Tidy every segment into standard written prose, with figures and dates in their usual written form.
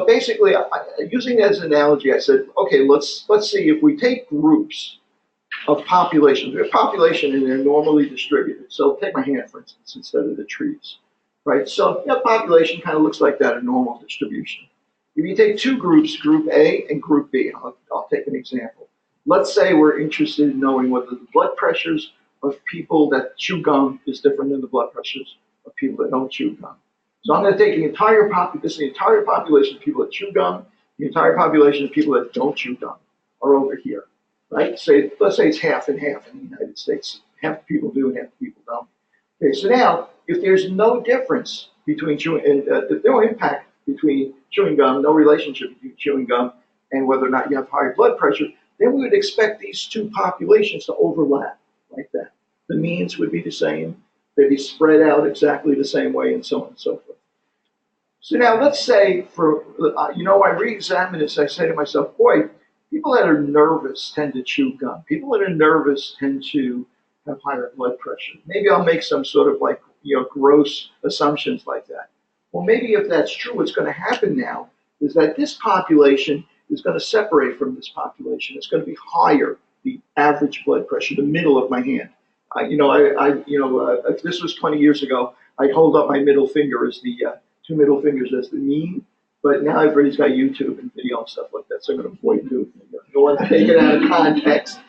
basically, using it as an analogy, I said, okay, let's see if we take groups of populations. We have population and they're normally distributed. So take my hand, for instance, instead of the trees, right? So population kind of looks like that, a normal distribution. If you take two groups, group A and group B, I'll take an example. Let's say we're interested in knowing whether the blood pressures of people that chew gum is different than the blood pressures of people that don't chew gum. So I'm going to take the entire population of people that chew gum, the entire population of people that don't chew gum are over here, right? Let's say it's half and half in the United States. Half the people do and half the people don't. Okay, so now if there's no difference between chewing, and if no impact between chewing gum, no relationship between chewing gum and whether or not you have high blood pressure, then we would expect these two populations to overlap like that. The means would be the same. They'd be spread out exactly the same way, and so on and so forth. So now let's say I re-examine this, I say to myself, boy, people that are nervous tend to chew gum. People that are nervous tend to have higher blood pressure. Maybe I'll make some sort of gross assumptions like that. Well, maybe if that's true, what's going to happen now is that this population is going to separate from this population. It's going to be higher, the average blood pressure, the middle of my hand. If this was 20 years ago, I'd hold up my middle finger as the two middle fingers as the mean. But now everybody's got YouTube and video and stuff like that, so I'm going to avoid doing it. I don't want to take it out of context.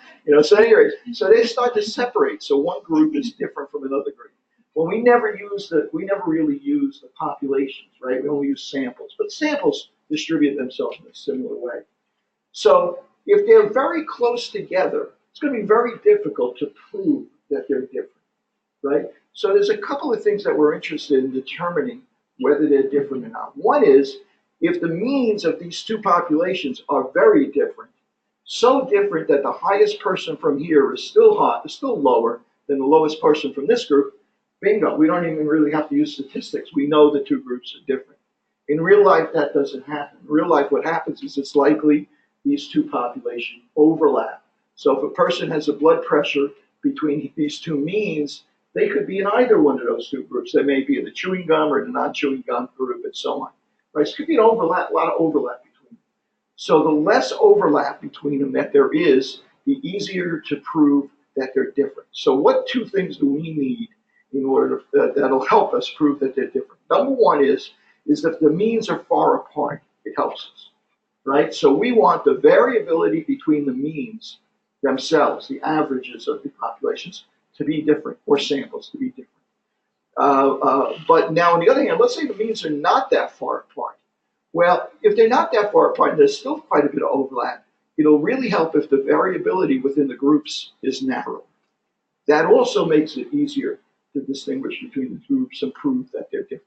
So anyway, so they start to separate. So one group is different from another group. Well, we never really use the populations, right? We only use samples, but samples distribute themselves in a similar way. So if they're very close together, it's going to be very difficult to prove that they're different, right? So there's a couple of things that we're interested in determining whether they're different or not. One is if the means of these two populations are very different, so different that the highest person from here is still lower than the lowest person from this group, bingo, we don't even really have to use statistics. We know the two groups are different. In real life, that doesn't happen. In real life, what happens is it's likely these two populations overlap. So if a person has a blood pressure between these two means, they could be in either one of those two groups. They may be in the chewing gum or the non-chewing gum group and so on. Right? So it could be a lot of overlap between them. So the less overlap between them that there is, the easier to prove that they're different. So what two things do we need in order that'll help us prove that they're different? Number one is if the means are far apart, it helps us, right? So we want the variability between the means themselves, the averages of the populations, to be different, or samples to be different. But now on the other hand, let's say the means are not that far apart. Well, if they're not that far apart and there's still quite a bit of overlap, it'll really help if the variability within the groups is narrow. That also makes it easier to distinguish between the groups and prove that they're different.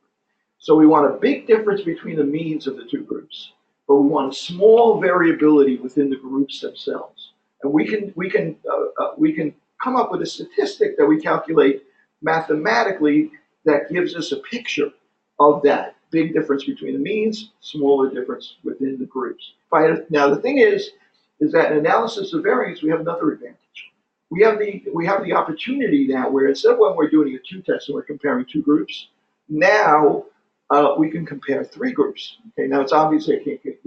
So we want a big difference between the means of the two groups, but we want a small variability within the groups themselves. And we can come up with a statistic that we calculate mathematically that gives us a picture of that big difference between the means, smaller difference within the groups. Now the thing is that in analysis of variance, we have another advantage. We have the opportunity now where instead of when we're doing a two-test and we're comparing two groups, now we can compare three groups. Okay, now it's obvious I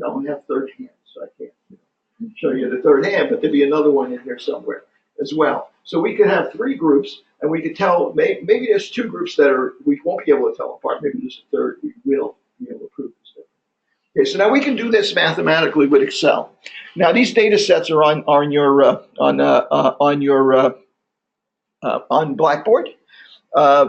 only have third hand, so I can't show you the third hand, but there'd be another one in there somewhere as well. So we could have three groups, and we could tell maybe there's two groups that we won't be able to tell apart. Maybe there's a third we will be able to prove this different. Okay, so now we can do this mathematically with Excel. Now these data sets are on Blackboard.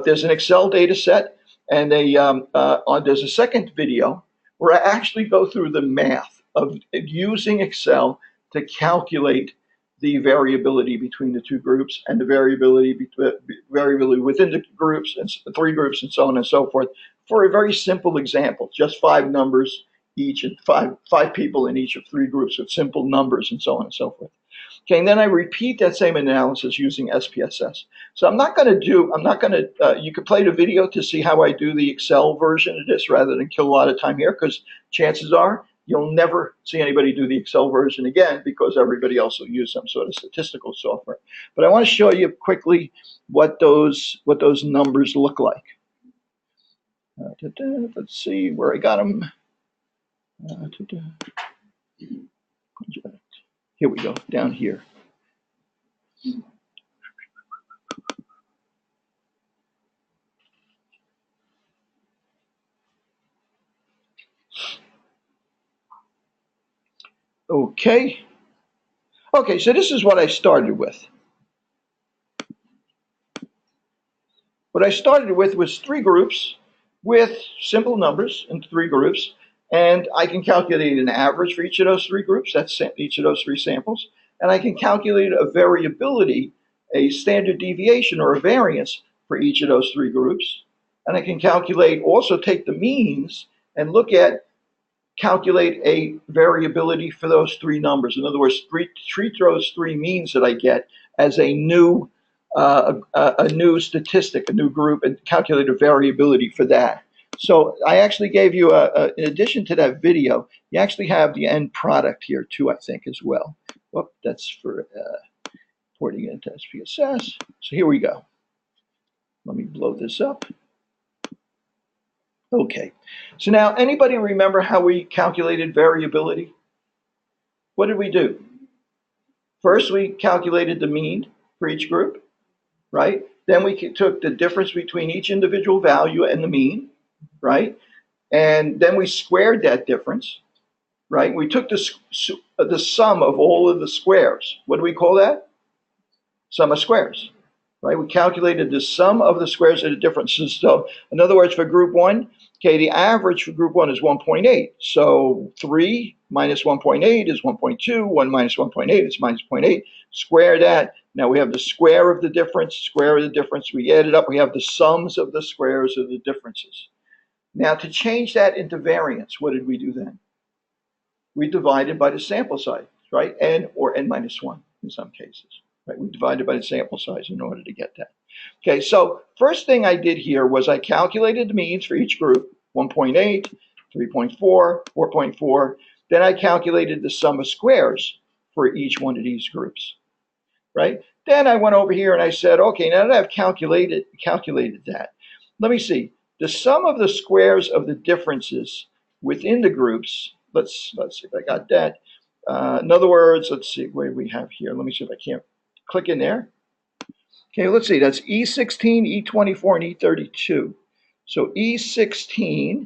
There's an Excel data set, and there's a second video where I actually go through the math of using Excel to calculate the variability between the two groups and the variability within the groups and three groups and so on and so forth for a very simple example, just 5 numbers each and five people in each of 3 groups with simple numbers and so on and so forth. Okay, and then I repeat that same analysis using SPSS. So you could play the video to see how I do the Excel version of this rather than kill a lot of time here, because chances are you'll never see anybody do the Excel version again because everybody else will use some sort of statistical software. But I want to show you quickly what those numbers look like. Let's see where I got them. Here we go, down here. Okay. Okay, so this is what I started with. What I started with was 3 groups with simple numbers in 3 groups, and I can calculate an average for each of those 3 groups. That's each of those 3 samples. And I can calculate a variability, a standard deviation or a variance for each of those 3 groups. And I can calculate, also take the means and calculate a variability for those 3 numbers. In other words, treat those 3 means that I get as a new statistic, a new group, and calculate a variability for that. So I actually gave you, in addition to that video, you actually have the end product here too, I think, as well. Whoop, that's for porting into SPSS. So here we go. Let me blow this up. Okay, so now anybody remember how we calculated variability? What did we do? First, we calculated the mean for each group, right? Then we took the difference between each individual value and the mean, right? And then we squared that difference, right? We took the sum of all of the squares. What do we call that? Sum of squares, right? We calculated the sum of the squares of the differences. So in other words, for group 1, okay, the average for group 1 is 1.8. So 3 minus 1.8 is 1.2. 1 minus 1.8 is minus 0.8. Square that. Now we have the square of the difference, we add it up, we have the sums of the squares of the differences. Now to change that into variance, what did we do then? We divided by the sample size, right? N or N minus 1 in some cases, right? We divided by the sample size in order to get that. Okay, so first thing I did here was I calculated the means for each group, 1.8, 3.4, 4.4. Then I calculated the sum of squares for each one of these groups. Right? Then I went over here and I said, okay, now that I've calculated that, let me see. The sum of the squares of the differences within the groups, let's see if I got that. In other words, let's see what we have here. Let me see if I can't click in there. Okay, let's see. That's E16, E24, and E32. So E16,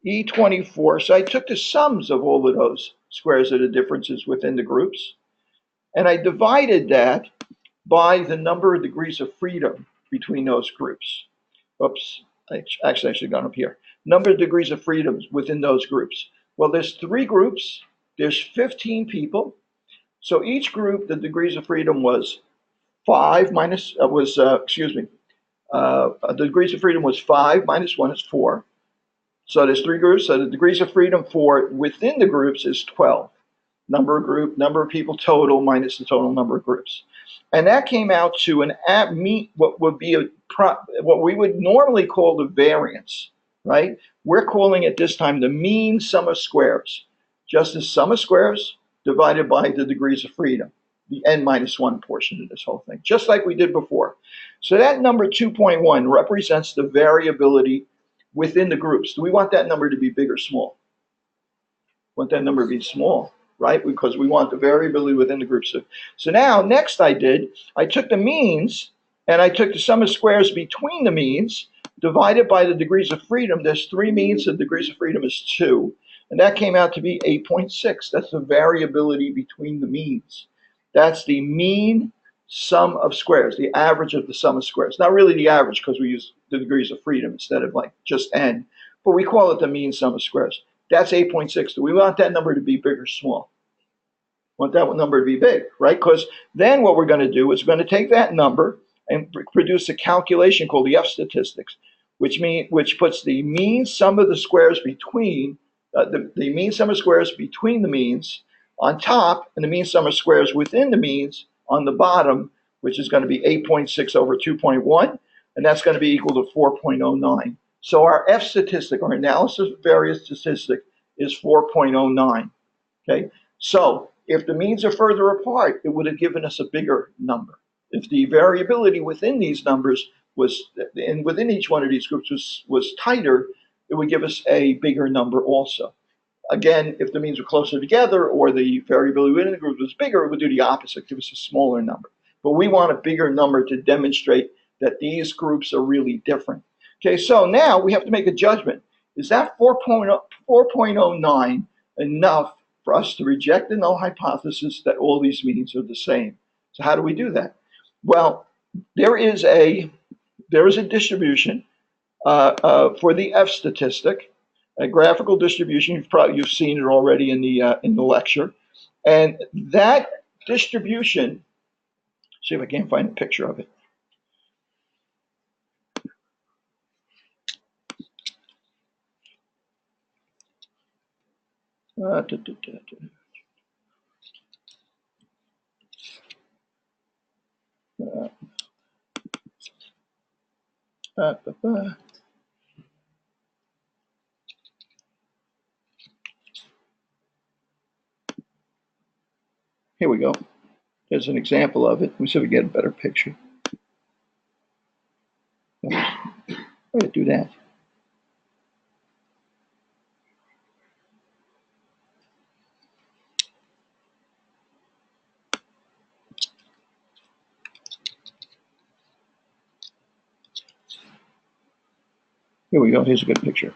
E24. So I took the sums of all of those squares of the differences within the groups, and I divided that by the number of degrees of freedom between those groups. Oops, actually I should have gone up here. Number of degrees of freedom within those groups. Well, there's 3 groups. There's 15 people. So each group, the degrees of freedom was 5 minus, the degrees of freedom was 5 minus 1 is 4. So there's 3 groups. So the degrees of freedom for within the groups is 12. Number of people total minus the total number of groups. And that came out to what we would normally call the variance, right? We're calling it this time the mean sum of squares. Just the sum of squares divided by the degrees of freedom, the n minus 1 portion of this whole thing, just like we did before. So that number 2.1 represents the variability within the groups. Do we want that number to be big or small? We want that number to be small, right? Because we want the variability within the groups. So now, next I took the means, and I took the sum of squares between the means, divided by the degrees of freedom. There's 3 means, the degrees of freedom is 2. And that came out to be 8.6. That's the variability between the means. That's the mean sum of squares, the average of the sum of squares. Not really the average, because we use the degrees of freedom instead of like just n, but we call it the mean sum of squares. That's 8.6. Do we want that number to be big or small? Want that number to be big, right? Because then what we're going to do is we're going to take that number and produce a calculation called the F statistics, which puts the mean sum of the squares between the mean sum of squares between the means on top, and the mean sum of squares within the means on the bottom, which is going to be 8.6 over 2.1, and that's going to be equal to 4.09. So our F statistic, our analysis of variance statistic, is 4.09. Okay, so if the means are further apart, it would have given us a bigger number. If the variability within these numbers within each one of these groups was tighter, it would give us a bigger number also. Again, if the means were closer together or the variability within the group was bigger, it would do the opposite, give us a smaller number. But we want a bigger number to demonstrate that these groups are really different. Okay, so now we have to make a judgment. Is that 4.09 enough for us to reject the null hypothesis that all these means are the same? So how do we do that? Well, there is a distribution for the F statistic, a graphical distribution. You've seen it already in the lecture, and that distribution. See if I can't find a picture of it. Here we go. There's an example of it. Let me see if we get a better picture. Why did it do that? Here we go. Here's a good picture.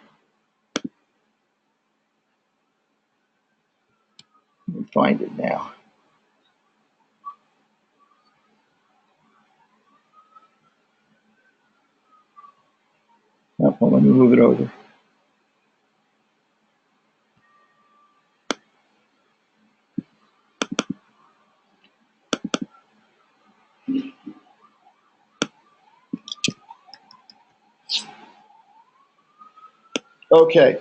Let me find it now. Oh, well, let me move it over. Okay,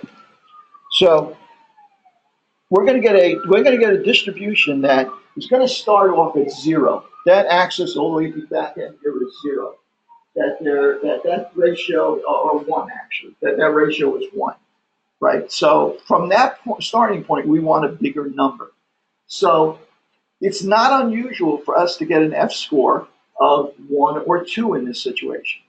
so we're going to get a distribution that is going to start off at 0. That axis all the way to the back end here is 0. That ratio, or 1 actually, that ratio is 1, right? So from that starting point, we want a bigger number. So it's not unusual for us to get an F score of 1 or 2 in this situation.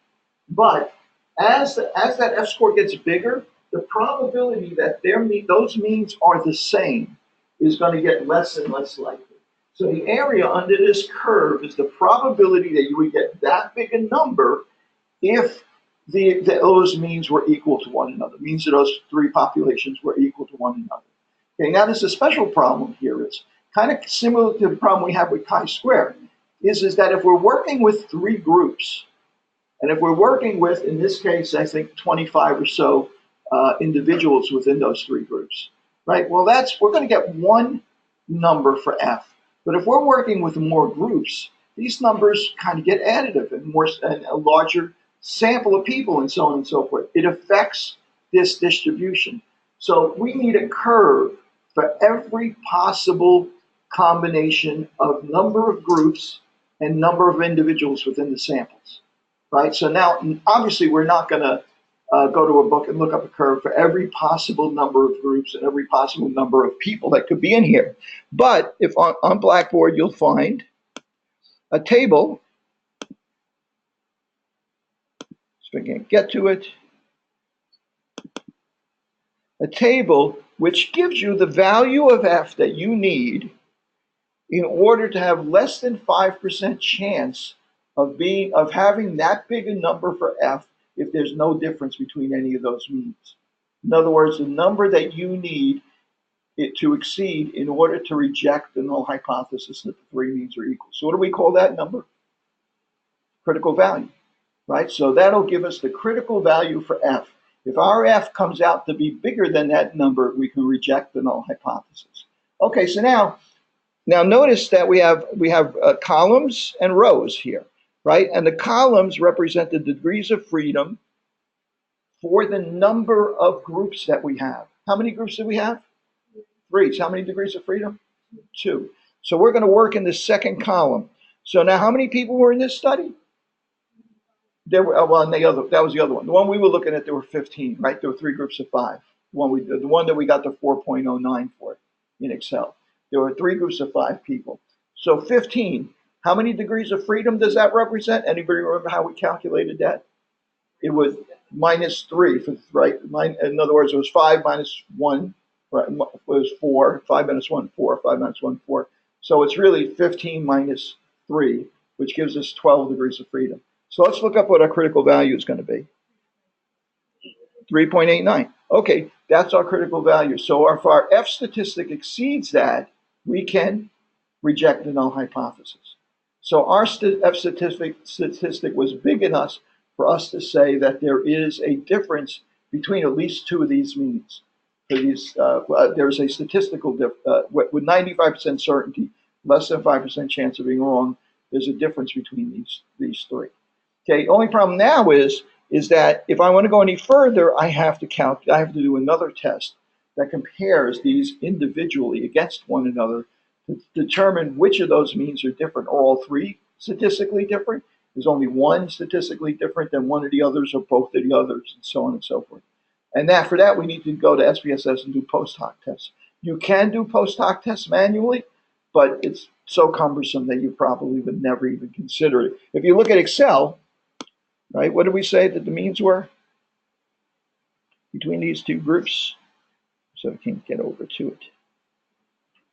But as that F score gets bigger, the probability that those means are the same is going to get less and less likely. So the area under this curve is the probability that you would get that big a number if those means were equal to one another, means that those 3 populations were equal to one another. Okay, now there's a special problem here. It's kind of similar to the problem we have with chi-square, is that if we're working with 3 groups, and if we're working with, in this case, I think 25 or so individuals within those 3 groups, right? Well, we're going to get 1 number for F. But if we're working with more groups, these numbers kind of get additive and a larger sample of people and so on and so forth. It affects this distribution. So we need a curve for every possible combination of number of groups and number of individuals within the samples. Right? So now, obviously, we're not going to go to a book and look up a curve for every possible number of groups and every possible number of people that could be in here. But if on Blackboard, you'll find a table. So I can't get to it. A table which gives you the value of F that you need in order to have less than 5% chance of having that big a number for F if there's no difference between any of those means. In other words, the number that you need it to exceed in order to reject the null hypothesis that the 3 means are equal. So what do we call that number? Critical value, right? So that'll give us the critical value for F. If our F comes out to be bigger than that number, we can reject the null hypothesis. Okay, so now notice that we have columns and rows here, right? And the columns represent the degrees of freedom for the number of groups that we have. How many groups do we have? 3. So how many degrees of freedom? 2. So we're going to work in the second column. So now how many people were in this study? There were, that was the other one. The one we were looking at, there were 15, right? There were 3 groups of 5. The one that we got the 4.09 for in Excel. There were 3 groups of 5 people. So 15, how many degrees of freedom does that represent? Anybody remember how we calculated that? It was -3, right? In other words, it was 5 minus 1 right, was 4, 5 minus 1, 4, 5 minus 1, 4. So it's really 15 minus 3, which gives us 12 degrees of freedom. So let's look up what our critical value is going to be. 3.89. Okay, that's our critical value. So if our F statistic exceeds that, we can reject the null hypothesis. So our F statistic was big enough for us to say that there is a difference between at least two of these means. So there's a statistical with 95% certainty, less than 5% chance of being wrong. There's a difference between these three. Okay, only problem now is that if I want to go any further, I have to do another test that compares these individually against one another to determine which of those means are different. Are all three statistically different? There's only one statistically different than one of the others or both of the others, and so on and so forth. And for that, we need to go to SPSS and do post hoc tests. You can do post hoc tests manually, but it's so cumbersome that you probably would never even consider it. If you look at Excel, right, what did we say that the means were between these two groups? So I can't get over to it.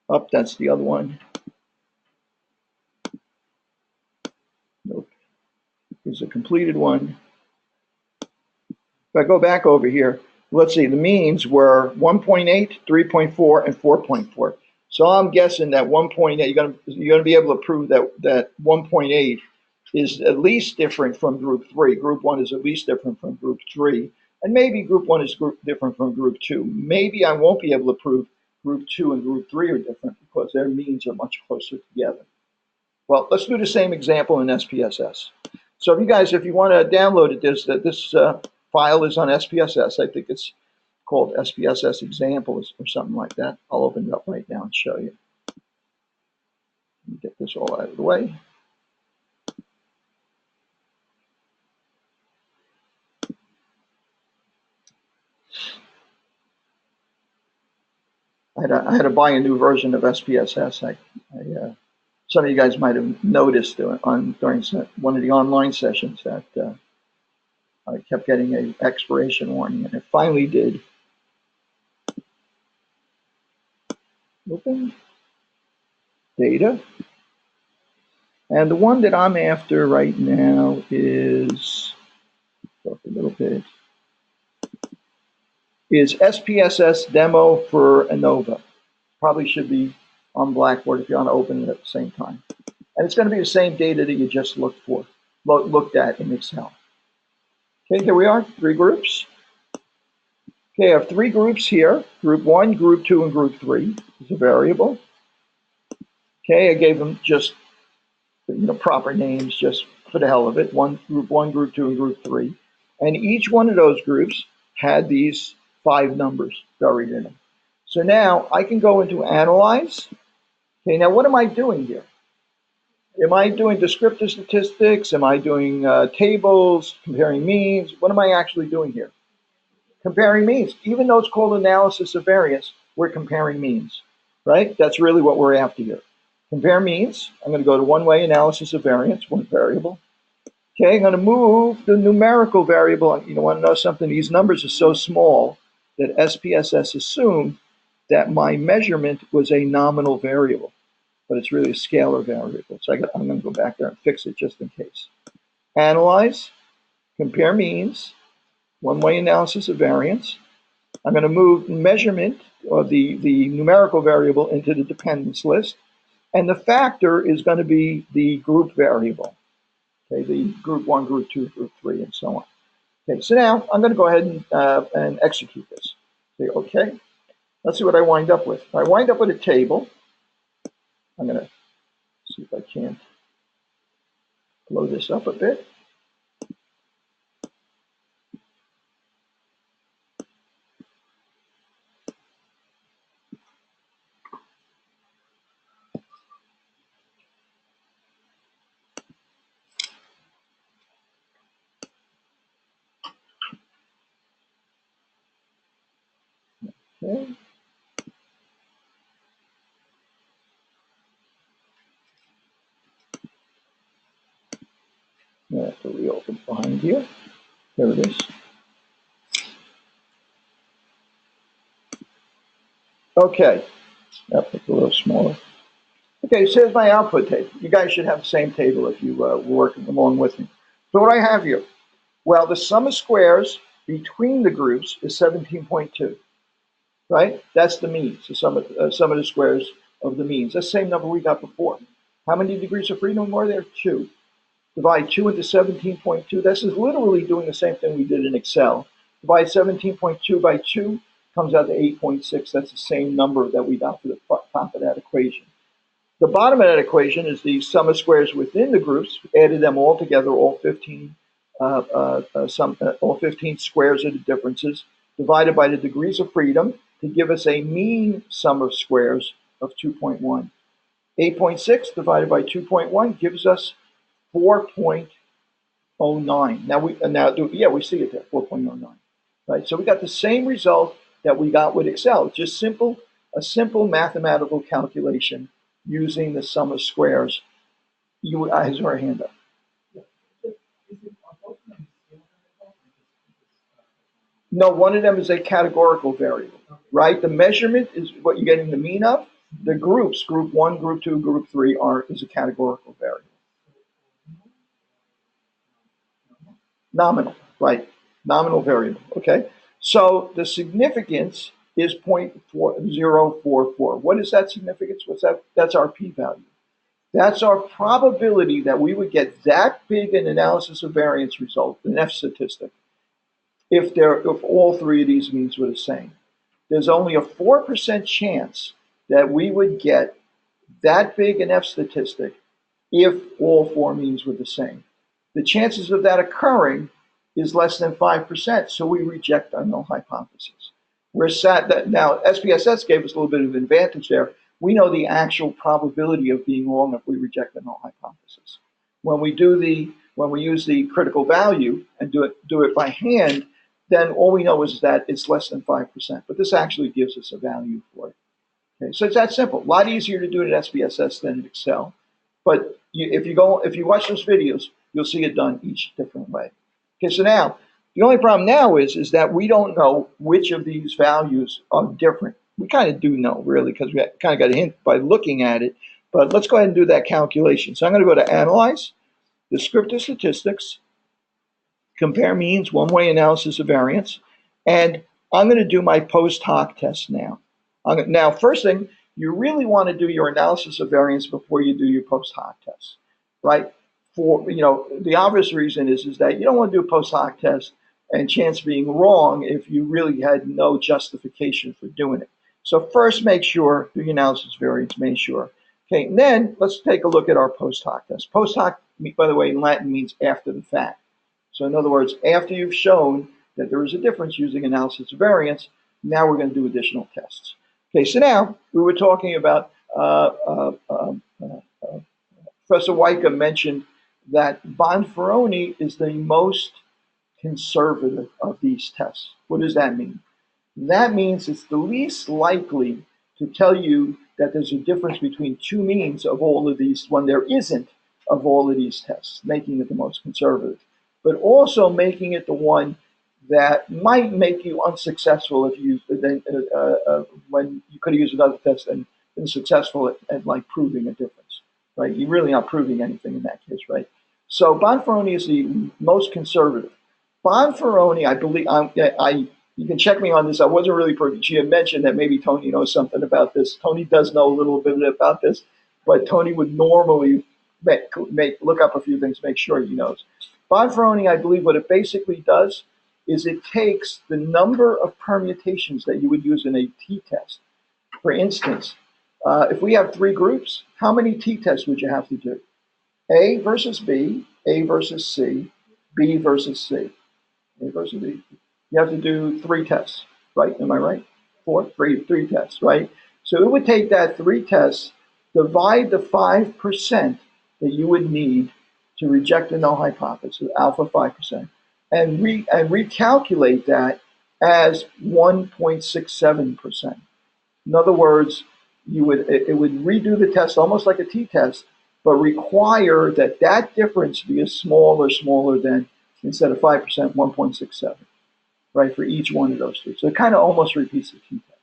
Up, that's the other one. Nope. Here's a completed one. If I go back over here, let's see, the means were 1.8, 3.4, and 4.4. So I'm guessing that 1.8, you're gonna be able to prove that 1.8 is at least different from group 3. Group 1 is at least different from group 3. And maybe group 1 is different from group 2. Maybe I won't be able to prove group 2 and group 3 are different because their means are much closer together. Well, let's do the same example in SPSS. So if you want to download it, this file is on SPSS. I think it's called SPSS examples or something like that. I'll open it up right now and show you. Let me get this all out of the way. I had to buy a new version of SPSS. Some of you guys might have noticed during one of the online sessions that I kept getting an expiration warning, and it finally did. Open data. And the one that I'm after right now is, up a little bit, is SPSS demo for Anova. Probably should be on Blackboard if you want to open it at the same time. And it's going to be the same data that you just looked at in Excel. Okay, here we are, 3 groups. Okay, I have 3 groups here, group 1, group 2, and group 3 is a variable. Okay, I gave them just proper names just for the hell of it, group 1, group 2, and group 3. And each one of those groups had these 5 numbers buried in them. So now I can go into Analyze. Okay, now what am I doing here? Am I doing descriptive statistics? Am I doing tables, comparing means? What am I actually doing here? Comparing means. Even though it's called analysis of variance, we're comparing means, right? That's really what we're after here. Compare means. I'm going to go to one-way analysis of variance, one variable. Okay, I'm going to move the numerical variable. You want to know something? These numbers are so small that SPSS assumed that my measurement was a nominal variable, but it's really a scalar variable. So I'm going to go back there and fix it just in case. Analyze, compare means, one-way analysis of variance. I'm going to move measurement of the numerical variable into the dependence list. And the factor is going to be the group variable. Okay, the group 1, group 2, group 3, and so on. Okay, so now I'm going to go ahead and execute this. Say, okay, let's see what I wind up with. If I wind up with a table, I'm going to see if I can't blow this up a bit. Okay. I have to reopen behind here. There it is. Okay, I'll make it a little smaller. Okay, so here's my output table. You guys should have the same table if you were working along with me. So what I have here, well, the sum of squares between the groups is 17.2, right? That's the means, the sum of the squares of the means. That's the same number we got before. How many degrees of freedom were there? 2. Divide 2 into 17.2. This is literally doing the same thing we did in Excel. Divide 17.2 by 2 comes out to 8.6. That's the same number that we got for the top of that equation. The bottom of that equation is the sum of squares within the groups. We added them all together, all 15 squares of the differences, divided by the degrees of freedom to give us a mean sum of squares of 2.1. 8.6 divided by 2.1 gives us 4.09. We see it there, 4.09. Right? So we got the same result that we got with Excel, just a simple mathematical calculation using the sum of squares. I saw our hand up. No, one of them is a categorical variable, right? The measurement is what you're getting the mean of. The groups, group 1, group 2, group 3, is a categorical variable. Nominal, right? Nominal variable, okay? So the significance is 0.044. What is that significance? What's that? That's our p-value. That's our probability that we would get that big an analysis of variance result, an F statistic, if all three of these means were the same. There's only a 4% chance that we would get that big an F statistic if all four means were the same. The chances of that occurring is less than 5%, so we reject our null hypothesis. Now, SPSS gave us a little bit of an advantage there. We know the actual probability of being wrong if we reject the null hypothesis. When we use the critical value and do it by hand, then all we know is that it's less than 5%. But this actually gives us a value for it. Okay, so it's that simple. A lot easier to do it in SPSS than in Excel. But if you watch those videos, you'll see it done each different way. Okay, so now the only problem now is that we don't know which of these values are different. We kind of do know, really, because we kind of got a hint by looking at it. But let's go ahead and do that calculation. So I'm going to go to Analyze, Descriptive Statistics, Compare Means, One-Way Analysis of Variance, and I'm going to do my post-hoc test now. Now, first thing, you really want to do your analysis of variance before you do your post-hoc test, right? The obvious reason is that you don't want to do a post-hoc test and chance being wrong if you really had no justification for doing it. So first, make sure, do your analysis of variance, make sure. Okay, and then let's take a look at our post-hoc test. Post-hoc, by the way, in Latin means after the fact. So in other words, after you've shown that there is a difference using analysis of variance, now we're going to do additional tests. Okay, so now we were talking about, Professor Weicker mentioned that Bonferroni is the most conservative of these tests. What does that mean? That means it's the least likely to tell you that there's a difference between two means of all of these when there isn't of all of these tests, making it the most conservative, but also making it the one that might make you unsuccessful if you when you could have used another test and been successful at like proving a difference, right? You're really not proving anything in that case, right? So Bonferroni is the most conservative. Bonferroni, I believe, you can check me on this. I wasn't really privy. She had mentioned that maybe Tony knows something about this. Tony does know a little bit about this, but Tony would normally look up a few things, make sure he knows. Bonferroni, I believe, what it basically does is it takes the number of permutations that you would use in a t-test. For instance, if we have three groups, how many t-tests would you have to do? A versus B, A versus C, B versus C, A versus B. You have to do 3 tests, right? Am I right? 3 tests, right? So it would take that 3 tests, divide the 5% that you would need to reject the null hypothesis, alpha 5%, and recalculate that as 1.67%. In other words, it would redo the test almost like a t-test, but require that difference be as smaller than, instead of 5%, 1.67, right, for each one of those 3. So it kind of almost repeats the t-test.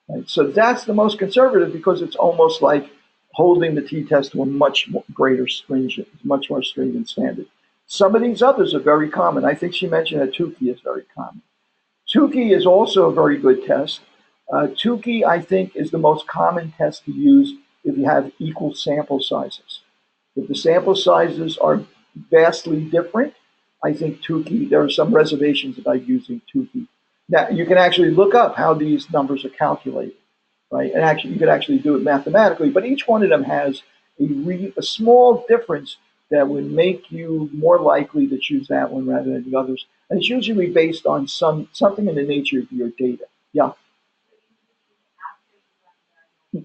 Right? So that's the most conservative because it's almost like holding the t-test to a much much more stringent standard. Some of these others are very common. I think she mentioned that Tukey is very common. Tukey is also a very good test. Tukey, I think, is the most common test to use if you have equal sample sizes. If the sample sizes are vastly different, I think Tukey, there are some reservations about using Tukey. Now, you can actually look up how these numbers are calculated, right? And actually, you could actually do it mathematically, but each one of them has a small difference that would make you more likely to choose that one rather than the others. And it's usually based on something in the nature of your data. Yeah.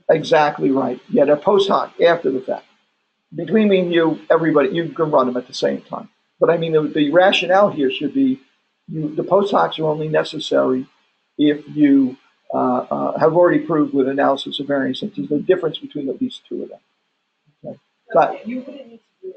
Exactly right. Yeah, they're post hoc after the fact. Between me and you, everybody, you can run them at the same time. But I mean, the rationale here should be the post hocs are only necessary if you have already proved with analysis of variance that there's a difference between at least two of them. Okay? So, you wouldn't need to do it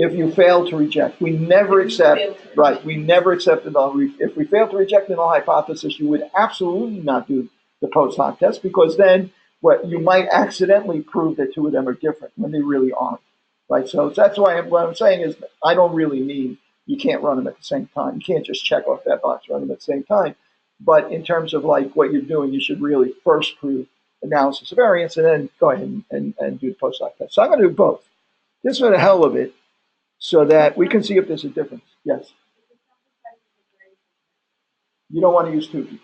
if you fail to reject, we never accept, right, we never accept the null. If we fail to reject the null hypothesis, you would absolutely not do the post hoc test because then what you might accidentally prove that two of them are different when they really aren't, right? So that's why what I'm saying is I don't really mean you can't run them at the same time. You can't just check off that box, run them at the same time. But in terms of like what you're doing, you should really first prove analysis of variance and then go ahead and do the post hoc test. So I'm going to do both. Just for the hell of it, so that we can see if there's a difference. Yes. You don't want to use Tukey.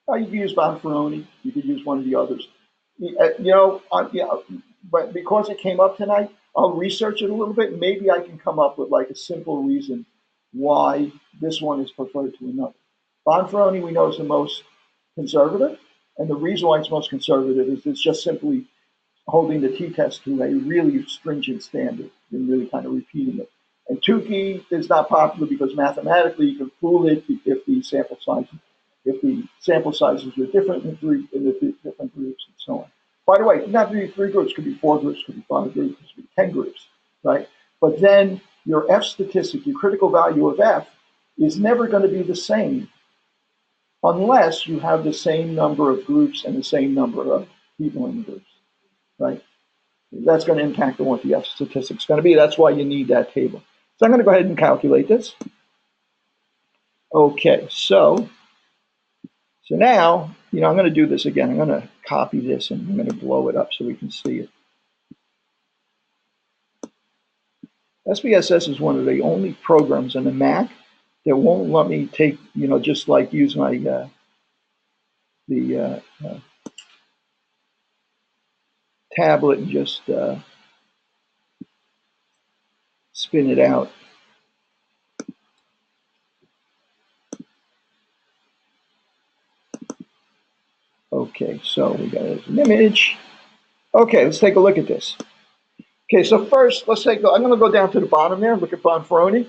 Oh, you can use Bonferroni. You could use one of the others. But because it came up tonight, I'll research it a little bit. Maybe I can come up with like a simple reason why this one is preferred to another. Bonferroni we know is the most conservative, and the reason why it's most conservative is it's just simply holding the t-test to a really stringent standard and really kind of repeating it. And Tukey is not popular because mathematically you can fool it if the sample sizes are different in the different groups and so on. By the way, it doesn't have to be 3 groups, it could be 4 groups, it could be 5 groups, it could be 10 groups, right? But then your F statistic, your critical value of F, is never going to be the same unless you have the same number of groups and the same number of people in the groups, right? That's going to impact on what the F statistic is going to be. That's why you need that table. So I'm going to go ahead and calculate this. Okay, so now, I'm going to do this again. I'm going to copy this and I'm going to blow it up so we can see it. SPSS is one of the only programs on the Mac that won't let me take, just like use my tablet and just spin it out. Okay, so we got an image. Okay, let's take a look at this. Okay, so first, I'm going to go down to the bottom there and look at Bonferroni.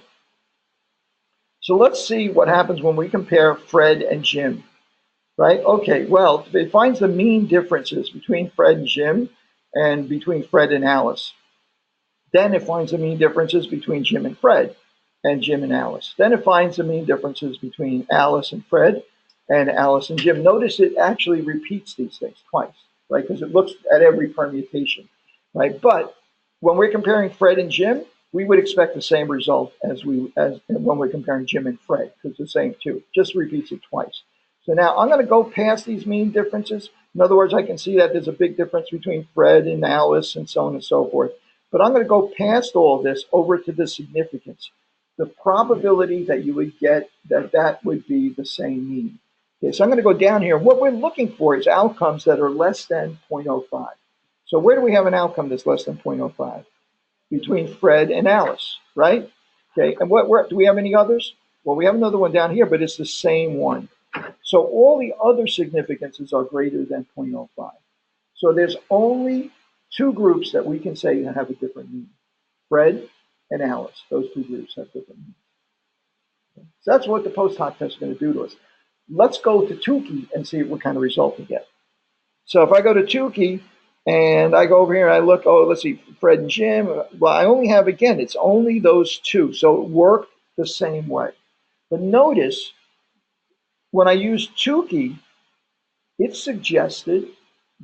So let's see what happens when we compare Fred and Jim, right? Okay, well, it finds the mean differences between Fred and Jim and between Fred and Alice. Then it finds the mean differences between Jim and Fred and Jim and Alice. Then it finds the mean differences between Alice and Fred and Alice and Jim. Notice it actually repeats these things twice, right? Because it looks at every permutation, right? But when we're comparing Fred and Jim, we would expect the same result as when we're comparing Jim and Fred, because it's the same two. Just repeats it twice. So now I'm going to go past these mean differences. In other words, I can see that there's a big difference between Fred and Alice and so on and so forth. But I'm going to go past all this over to the significance. The probability that you would get that would be the same mean. Okay, so I'm going to go down here. What we're looking for is outcomes that are less than 0.05. So where do we have an outcome that's less than 0.05? Between Fred and Alice, right? Okay, and do we have any others? Well, we have another one down here, but it's the same one. So all the other significances are greater than 0.05. So there's only 2 groups that we can say have a different mean. Fred and Alice, those 2 groups have different means. So that's what the post hoc test is going to do to us. Let's go to Tukey and see what kind of result we get. So if I go to Tukey and I go over here and I look, let's see, Fred and Jim. Well, I only have, again, it's only those 2. So it worked the same way. But notice when I used Tukey, it suggested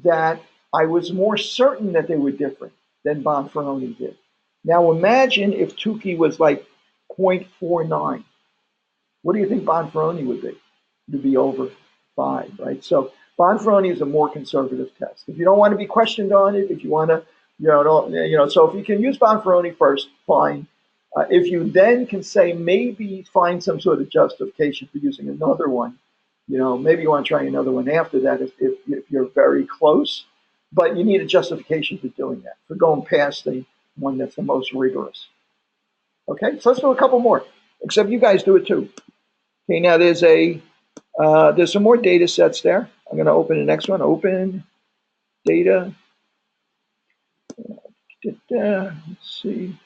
that I was more certain that they were different than Bonferroni did. Now imagine if Tukey was like 0.49. What do you think Bonferroni would be? It would be over 5, right? So Bonferroni is a more conservative test. If you don't want to be questioned on it, if you want to, so if you can use Bonferroni first, fine. If you then can say maybe find some sort of justification for using another one, maybe you want to try another one after that if you're very close, but you need a justification for doing that, for going past the one that's the most rigorous. Okay, so let's do a couple more, except you guys do it too. Okay, now there's some more data sets there. I'm going to open the next one. Open data. Let's see.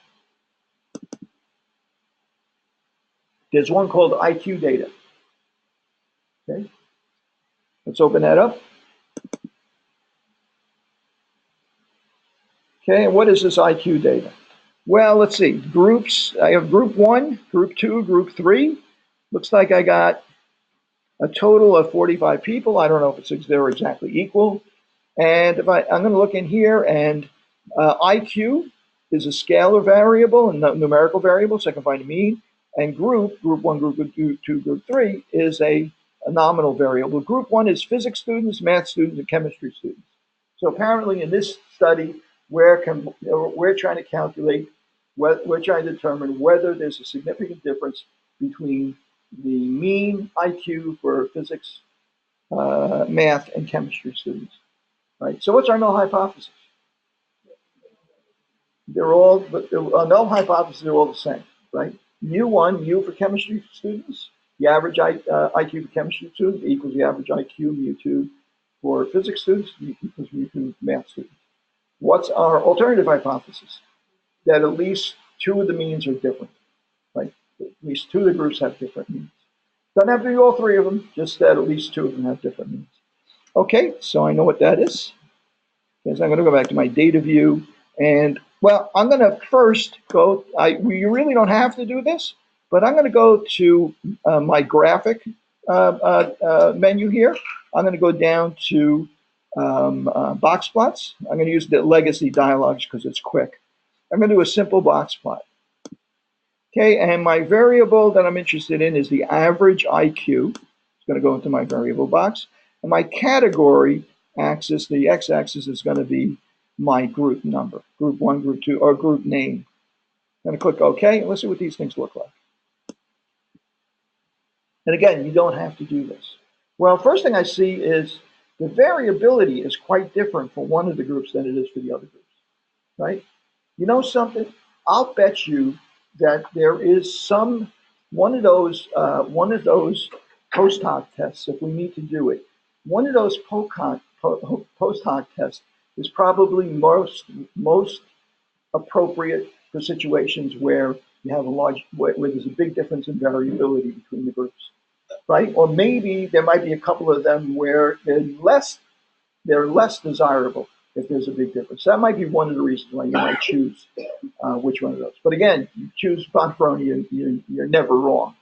There's one called IQ data. Okay, let's open that up. Okay, and what is this IQ data? Well, let's see. Groups. I have group 1, group 2, group 3. Looks like I got a total of 45 people. I don't know if they're exactly equal. And if I'm going to look in here, and IQ is a scalar variable and numerical variable, so I can find a mean. And group 1, group 2, group 3 is a nominal variable. Group 1 is physics students, math students, and chemistry students. So apparently in this study, we're trying to calculate, we're trying to determine whether there's a significant difference between the mean IQ for physics, math, and chemistry students. Right. So what's our null hypothesis? They're all, but null hypothesis, they're all the same, right? mu1, mu for chemistry students, the average IQ for chemistry students equals the average IQ, mu2 for physics students equals mu2 math students. What's our alternative hypothesis? That at least 2 of the means are different, right? At least 2 of the groups have different means. Doesn't have to be all 3 of them, just that at least 2 of them have different means. Okay, so I know what that is. Okay, so I'm going to go back to my data view, and well, I'm going to first go. You really don't have to do this, but I'm going to go to my graphic menu here. I'm going to go down to box plots. I'm going to use the legacy dialogues because it's quick. I'm going to do a simple box plot. Okay, and my variable that I'm interested in is the average IQ. It's going to go into my variable box. And my category axis, the x-axis, is going to be my group number, group 1, group 2, or group name. I'm going to click OK, and let's see what these things look like. And again, you don't have to do this. Well, first thing I see is the variability is quite different for one of the groups than it is for the other groups, right? You know something? I'll bet you that there is one of those post hoc tests, if we need to do it. One of those post hoc tests is probably most appropriate for situations where you have where there's a big difference in variability between the groups, right? Or maybe there might be a couple of them where they're less desirable if there's a big difference. That might be one of the reasons why you might choose which one of those. But again, you choose Bonferroni, you're never wrong.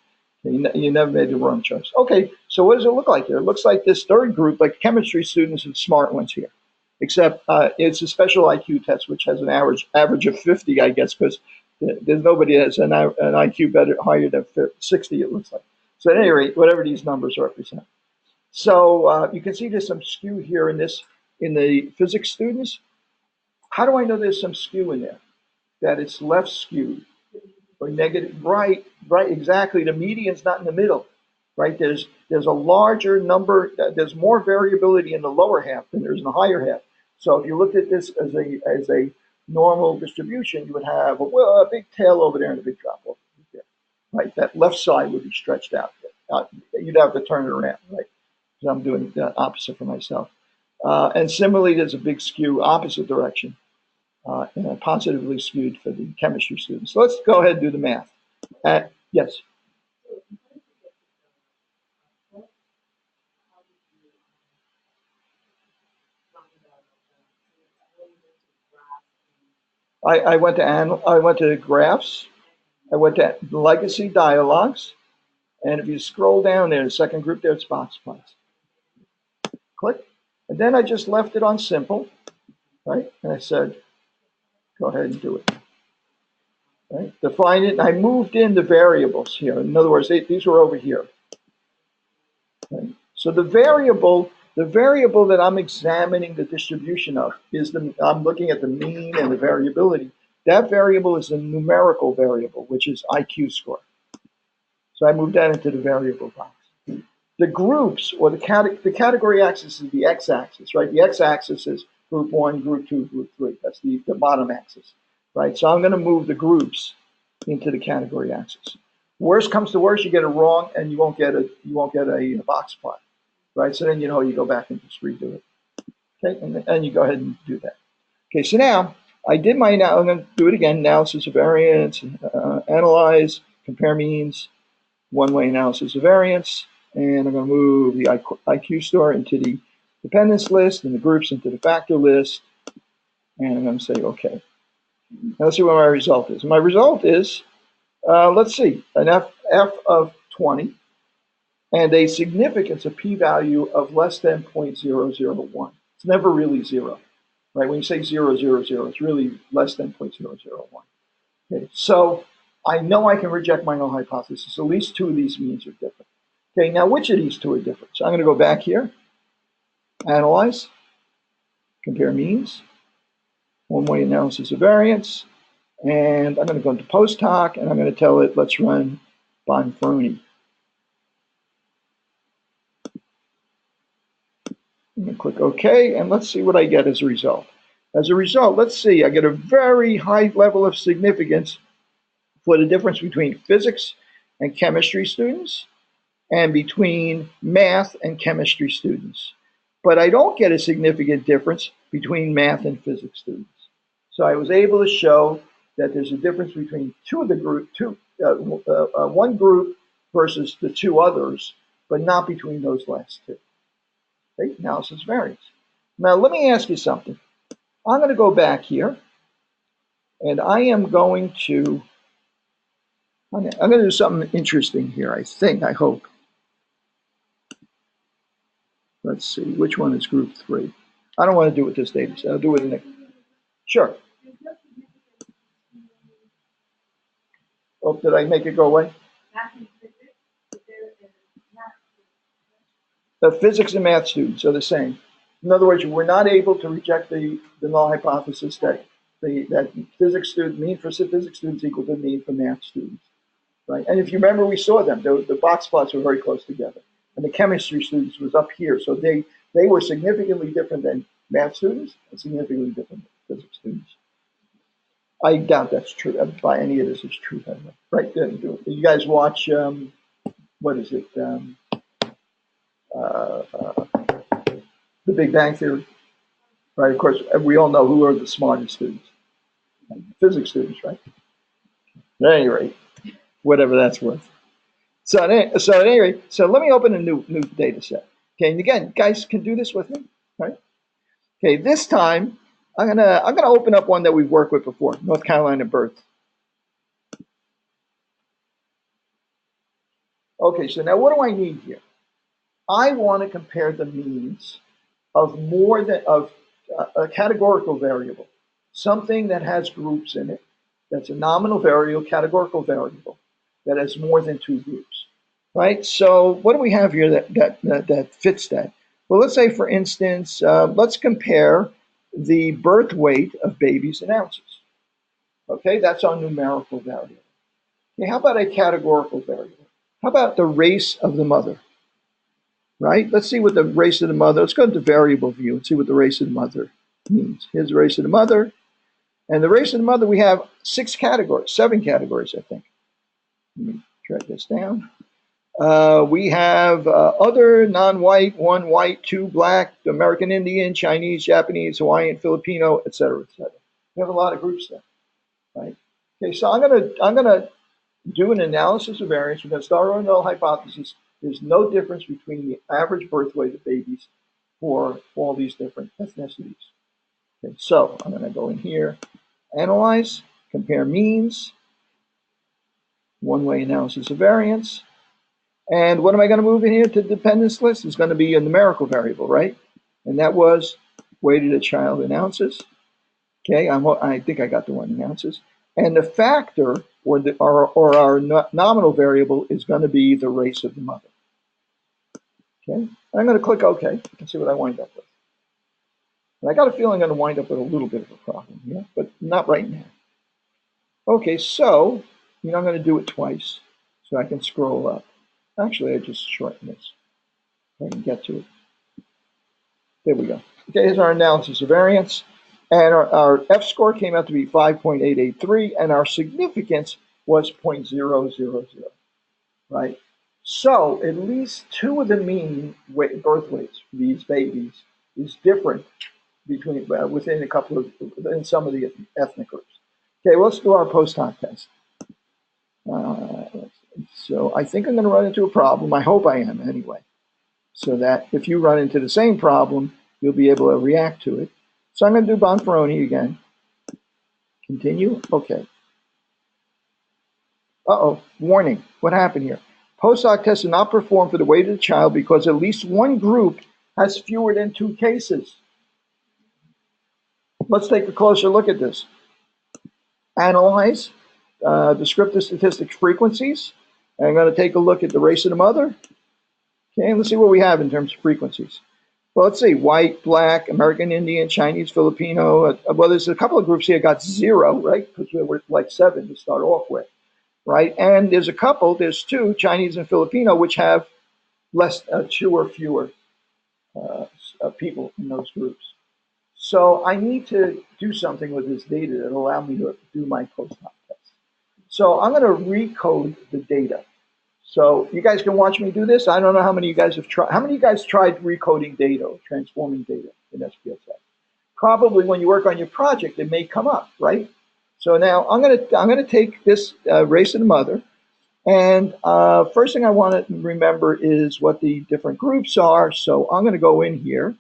You never made the wrong choice. Okay, so what does it look like here? It looks like this third group, like chemistry students and smart ones here, except it's a special IQ test, which has an average of 50, I guess, because there's nobody that's an IQ higher than 60, it looks like. So at any rate, whatever these numbers represent. So you can see there's some skew here in the physics students. How do I know there's some skew in there? That it's left skewed or negative, right, exactly. The median's not in the middle, right? There's a larger number, there's more variability in the lower half than there's in the higher half. So if you looked at this as a normal distribution, you would have a big tail over there and a big drop over there, right? That left side would be stretched out. You'd have to turn it around, right? So I'm doing the opposite for myself. And similarly, there's a big skew opposite direction. Positively skewed for the chemistry students. So let's go ahead and do the math. Yes. I went to graphs. I went to legacy dialogues. And if you scroll down there, the second group there, it's box plots. Click. And then I just left it on simple, right? And I said, go ahead and do it. Right? Define it, and I moved in the variables here. In other words, these were over here. Right? So the variable that I'm examining the distribution of is I'm looking at the mean and the variability. That variable is a numerical variable, which is IQ score. So I moved that into the variable box. The groups, or the category axis is the x-axis, right? The x-axis is group 1, group 2, group 3. That's the bottom axis, right? So I'm going to move the groups into the category axis. Worst comes to worst, you get it wrong, and you won't get a box plot, right? So then you go back and just redo it. Okay, and you go ahead and do that. Okay, so now I'm going to do it again. Analysis of variance, analyze, compare means, one-way analysis of variance, and I'm going to move the IQ score into the dependence list and the groups into the factor list, and I'm going to say okay. Now let's see what my result is. My result is, let's see, an F of 20 and a significance, a p-value of less than 0.001. It's never really zero, right? When you say 0, 0, 0, it's really less than 0.001. Okay, so I know I can reject my null hypothesis. At least two of these means are different. Okay, now which of these two are different? So I'm going to go back here, analyze, compare means, one-way analysis of variance, and I'm going to go into post hoc, and I'm going to tell it, let's run Bonferroni. I'm going to click OK, and let's see what I get as a result. As a result, let's see, I get a very high level of significance for the difference between physics and chemistry students and between math and chemistry students. But I don't get a significant difference between math and physics students. So I was able to show that there's a difference between one group versus the two others, but not between those last two. Okay, analysis variance. Now let me ask you something. I'm going to go back here, and I am going to do something interesting here, I hope. Let's see, which one is group 3? I don't want to do it with this data set. I'll do it in the... Sure. Oh, did I make it go away? The physics and math students are the same. In other words, we're not able to reject the null hypothesis that physics student mean for physics students equal to mean for math students, right? And if you remember, we saw them. The box plots were very close together, and the chemistry students was up here, so they were significantly different than math students and significantly different than physics students. I doubt that's true. By any of this is true, by the way. Right? You guys watch what is it? The Big Bang Theory, right? Of course, we all know who are the smartest students. Physics students, right? At any rate, whatever that's worth. So at any rate, so let me open a new data set. Okay, and again, guys can do this with me, right? Okay, this time I'm gonna open up one that we've worked with before, North Carolina birth. Okay, so now what do I need here? I want to compare the means of a categorical variable, something that has groups in it, that's a nominal variable, categorical variable, that has more than two groups, right? So what do we have here that fits that? Well, let's say, for instance, let's compare the birth weight of babies in ounces. Okay, that's our numerical variable. Okay, how about a categorical variable? How about the race of the mother? Right? Let's see what the race of the mother, let's go into variable view and see what the race of the mother means. Here's the race of the mother. And the race of the mother, we have 7 categories, I think. Let me track this down. We have other, non-white, 1 white, 2 black, American Indian, Chinese, Japanese, Hawaiian, Filipino, etc., etc. We have a lot of groups there, right? Okay, so I'm gonna do an analysis of variance. We're gonna start on a null hypothesis. There's no difference between the average birth weight of babies for all these different ethnicities. Okay, so I'm going to go in here, analyze, compare means, one-way analysis of variance, And what am I going to move in here to dependence list? It's going to be a numerical variable, right? And that was weighted a child in ounces. Okay, I think I got the one in ounces. And the factor, or our nominal variable, is going to be the race of the mother. Okay, I'm going to click OK and see what I wind up with. And I got a feeling I'm going to wind up with a little bit of a problem here, but not right now. Okay, so I'm going to do it twice so I can scroll up. Actually, I just shorten this. I can get to it. There we go. Okay, here's our analysis of variance. And our F-score came out to be 5.883, and our significance was 0.000, right? So at least two of the mean birth weights for these babies is different between within some of the ethnic groups. Okay, let's do our post-hoc test. So I think I'm going to run into a problem. I hope I am anyway, so that if you run into the same problem, you'll be able to react to it. So I'm going to do Bonferroni again. Continue. Okay. Uh-oh. Warning. What happened here? Post-hoc tests are not performed for the weight of the child because at least one group has fewer than 2 cases. Let's take a closer look at this. Analyze descriptive statistics frequencies. I'm going to take a look at the race of the mother. Okay, let's see what we have in terms of frequencies. Well, let's see, white, black, American Indian, Chinese, Filipino. Well, there's a couple of groups here got 0, right? Because there were like 7 to start off with, right? And there's 2, Chinese and Filipino, which have 2 or fewer people in those groups. So I need to do something with this data that will allow me to do my post-hoc test. So I'm going to recode the data. So you guys can watch me do this. I don't know how many of you guys have tried. How many of you guys tried recoding data or transforming data in SPSS? Probably when you work on your project, it may come up, right? So now I'm gonna take this race of the mother, and first thing I want to remember is what the different groups are. So I'm going to go in here,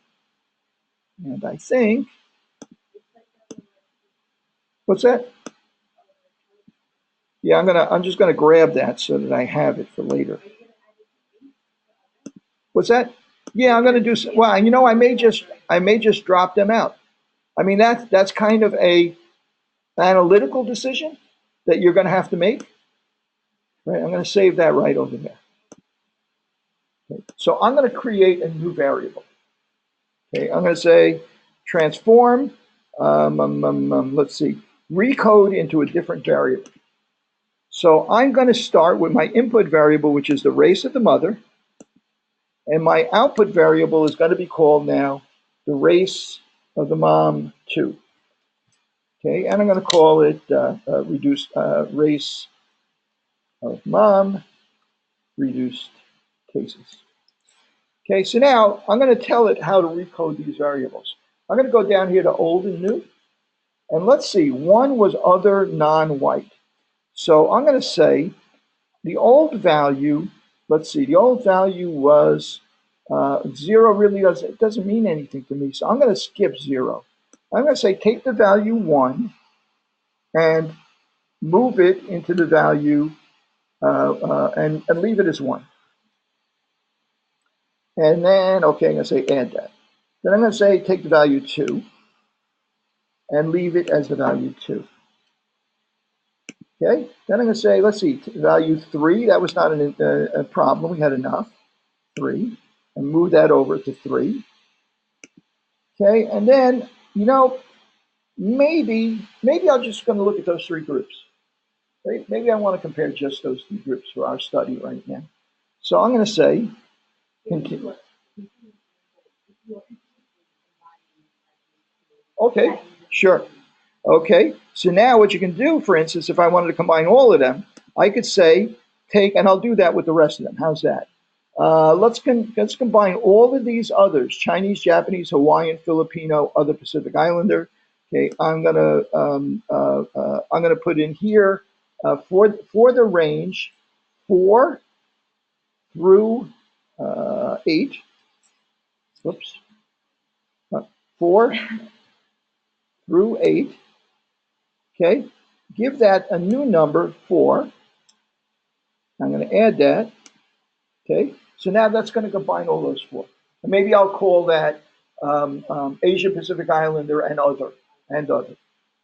and I think, what's that? Yeah, I'm just gonna grab that so that I have it for later. What's that? Yeah, I'm going to do. Well, I may just drop them out. I mean, that's kind of a analytical decision that you're going to have to make. Right? I'm going to save that right over there. Okay. So I'm going to create a new variable. Okay, I'm going to say transform. Let's see, recode into a different variable. So I'm going to start with my input variable, which is the race of the mother. And my output variable is going to be called now the race of the mom 2. Okay, and I'm going to call it reduced race of mom reduced cases. Okay, so now I'm going to tell it how to recode these variables. I'm going to go down here to old and new. And let's see, 1 was other non-white. So I'm going to say the old value, let's see, the old value was 0 really doesn't mean anything to me. So I'm going to skip 0. I'm going to say take the value 1 and move it into the value and leave it as 1. And then, okay, I'm going to say add that. Then I'm going to say take the value 2 and leave it as the value 2. Okay, then I'm going to say, let's see, value 3, that was not a problem, we had enough, 3, and move that over to 3. Okay, and then, maybe I'm just going to look at those 3 groups. Right? Maybe I want to compare just those 3 groups for our study right now. So I'm going to say, continue. Okay, sure. Okay, so now what you can do, for instance, if I wanted to combine all of them, I could say and I'll do that with the rest of them. How's that? Let's combine all of these others: Chinese, Japanese, Hawaiian, Filipino, other Pacific Islander. Okay, I'm gonna put in here for the range 4 through 8. Whoops, 4 through 8. Okay, give that a new number 4. I'm going to add that. Okay, so now that's going to combine all those four. And maybe I'll call that Asia Pacific Islander and other.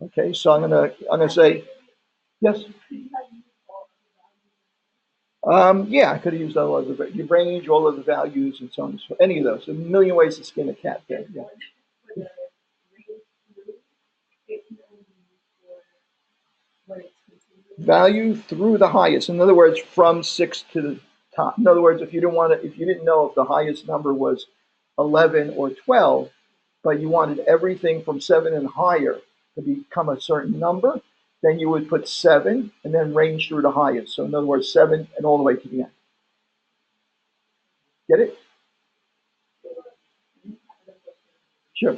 Okay, so I'm gonna say yes. Yeah, I could have used all other your range, all of the values, and so on. So any of those, a million ways to skin a cat. There, yeah. Value through the highest. In other words, from 6 to the top. In other words, if you didn't know if the highest number was 11 or 12, but you wanted everything from 7 and higher to become a certain number, then you would put 7 and then range through the highest. So in other words, 7 and all the way to the end. Get it? Sure.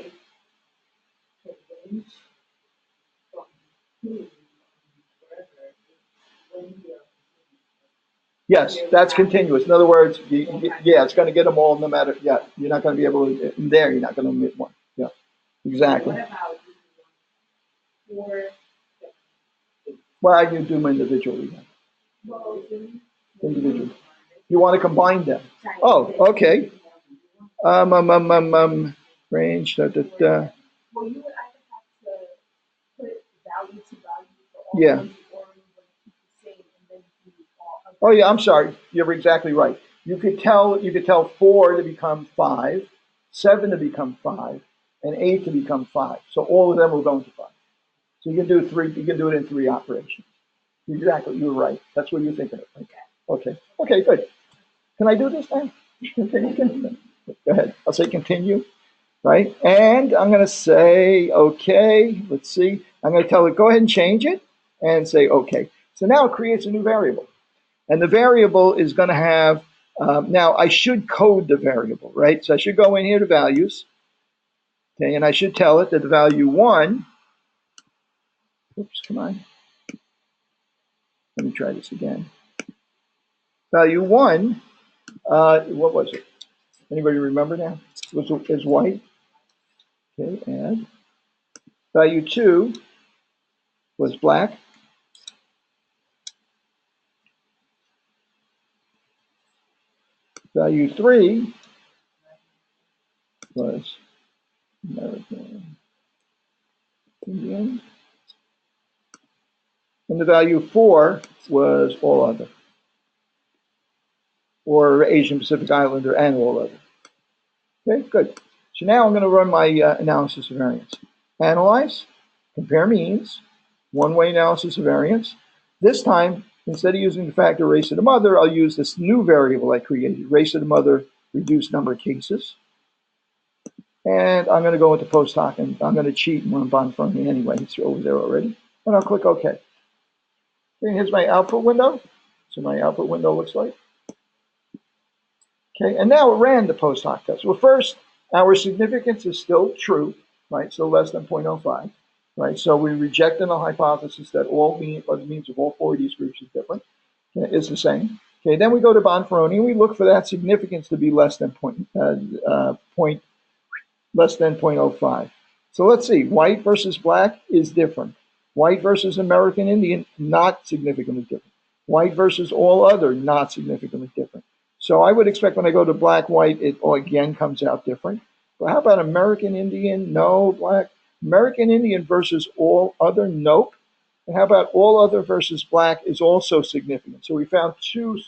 Yes, that's continuous. In other words, yeah, it's going to get them all no matter. Yeah, you're not going to be able to. In there, you're not going to omit one. Yeah, exactly. Well, you do them individually. Individually. You want to combine them. Oh, okay. Range. Yeah. Oh yeah, I'm sorry. You're exactly right. You could tell 4 to become 5, 7 to become 5, and 8 to become 5. So all of them will go into 5. So you can do three. You can do it in 3 operations. Exactly. You're right. That's what you're thinking of. Right? Okay. Okay. Good. Can I do this now? Go ahead. I'll say continue. Right. And I'm going to say okay. Let's see. I'm going to tell it go ahead and change it, and say okay. So now it creates a new variable. And the variable is going to have, now I should code the variable, right? So I should go in here to values, okay, and I should tell it that the value 1, oops, come on. Let me try this again. Value 1, what was it? Anybody remember now? Is white. Okay, and value 2 was black. Value 3 was American Indian. And the value 4 was all other, or Asian Pacific Islander and all other. Okay, good. So now I'm going to run my analysis of variance. Analyze, compare means, one-way analysis of variance. This time, instead of using the factor race of the mother, I'll use this new variable I created, race of the mother, reduced number of cases. And I'm going to go into post hoc, and I'm going to cheat and run Bonferroni anyway. It's over there already. And I'll click OK. And here's my output window. So my output window looks like. Okay, and now it ran the post hoc test. Well, first, our significance is still true, right? So less than 0.05, right? So we rejected the hypothesis that all means of all 4 of these groups is different. Okay, it's the same. Okay, then we go to Bonferroni and we look for that significance to be less than less than 0.05. So let's see, white versus black is different. White versus American Indian, not significantly different. White versus all other, not significantly different. So I would expect when I go to black, white, it again comes out different. But how about American Indian? No, black. American Indian versus all other? Nope. And how about all other versus black is also significant. So we found 2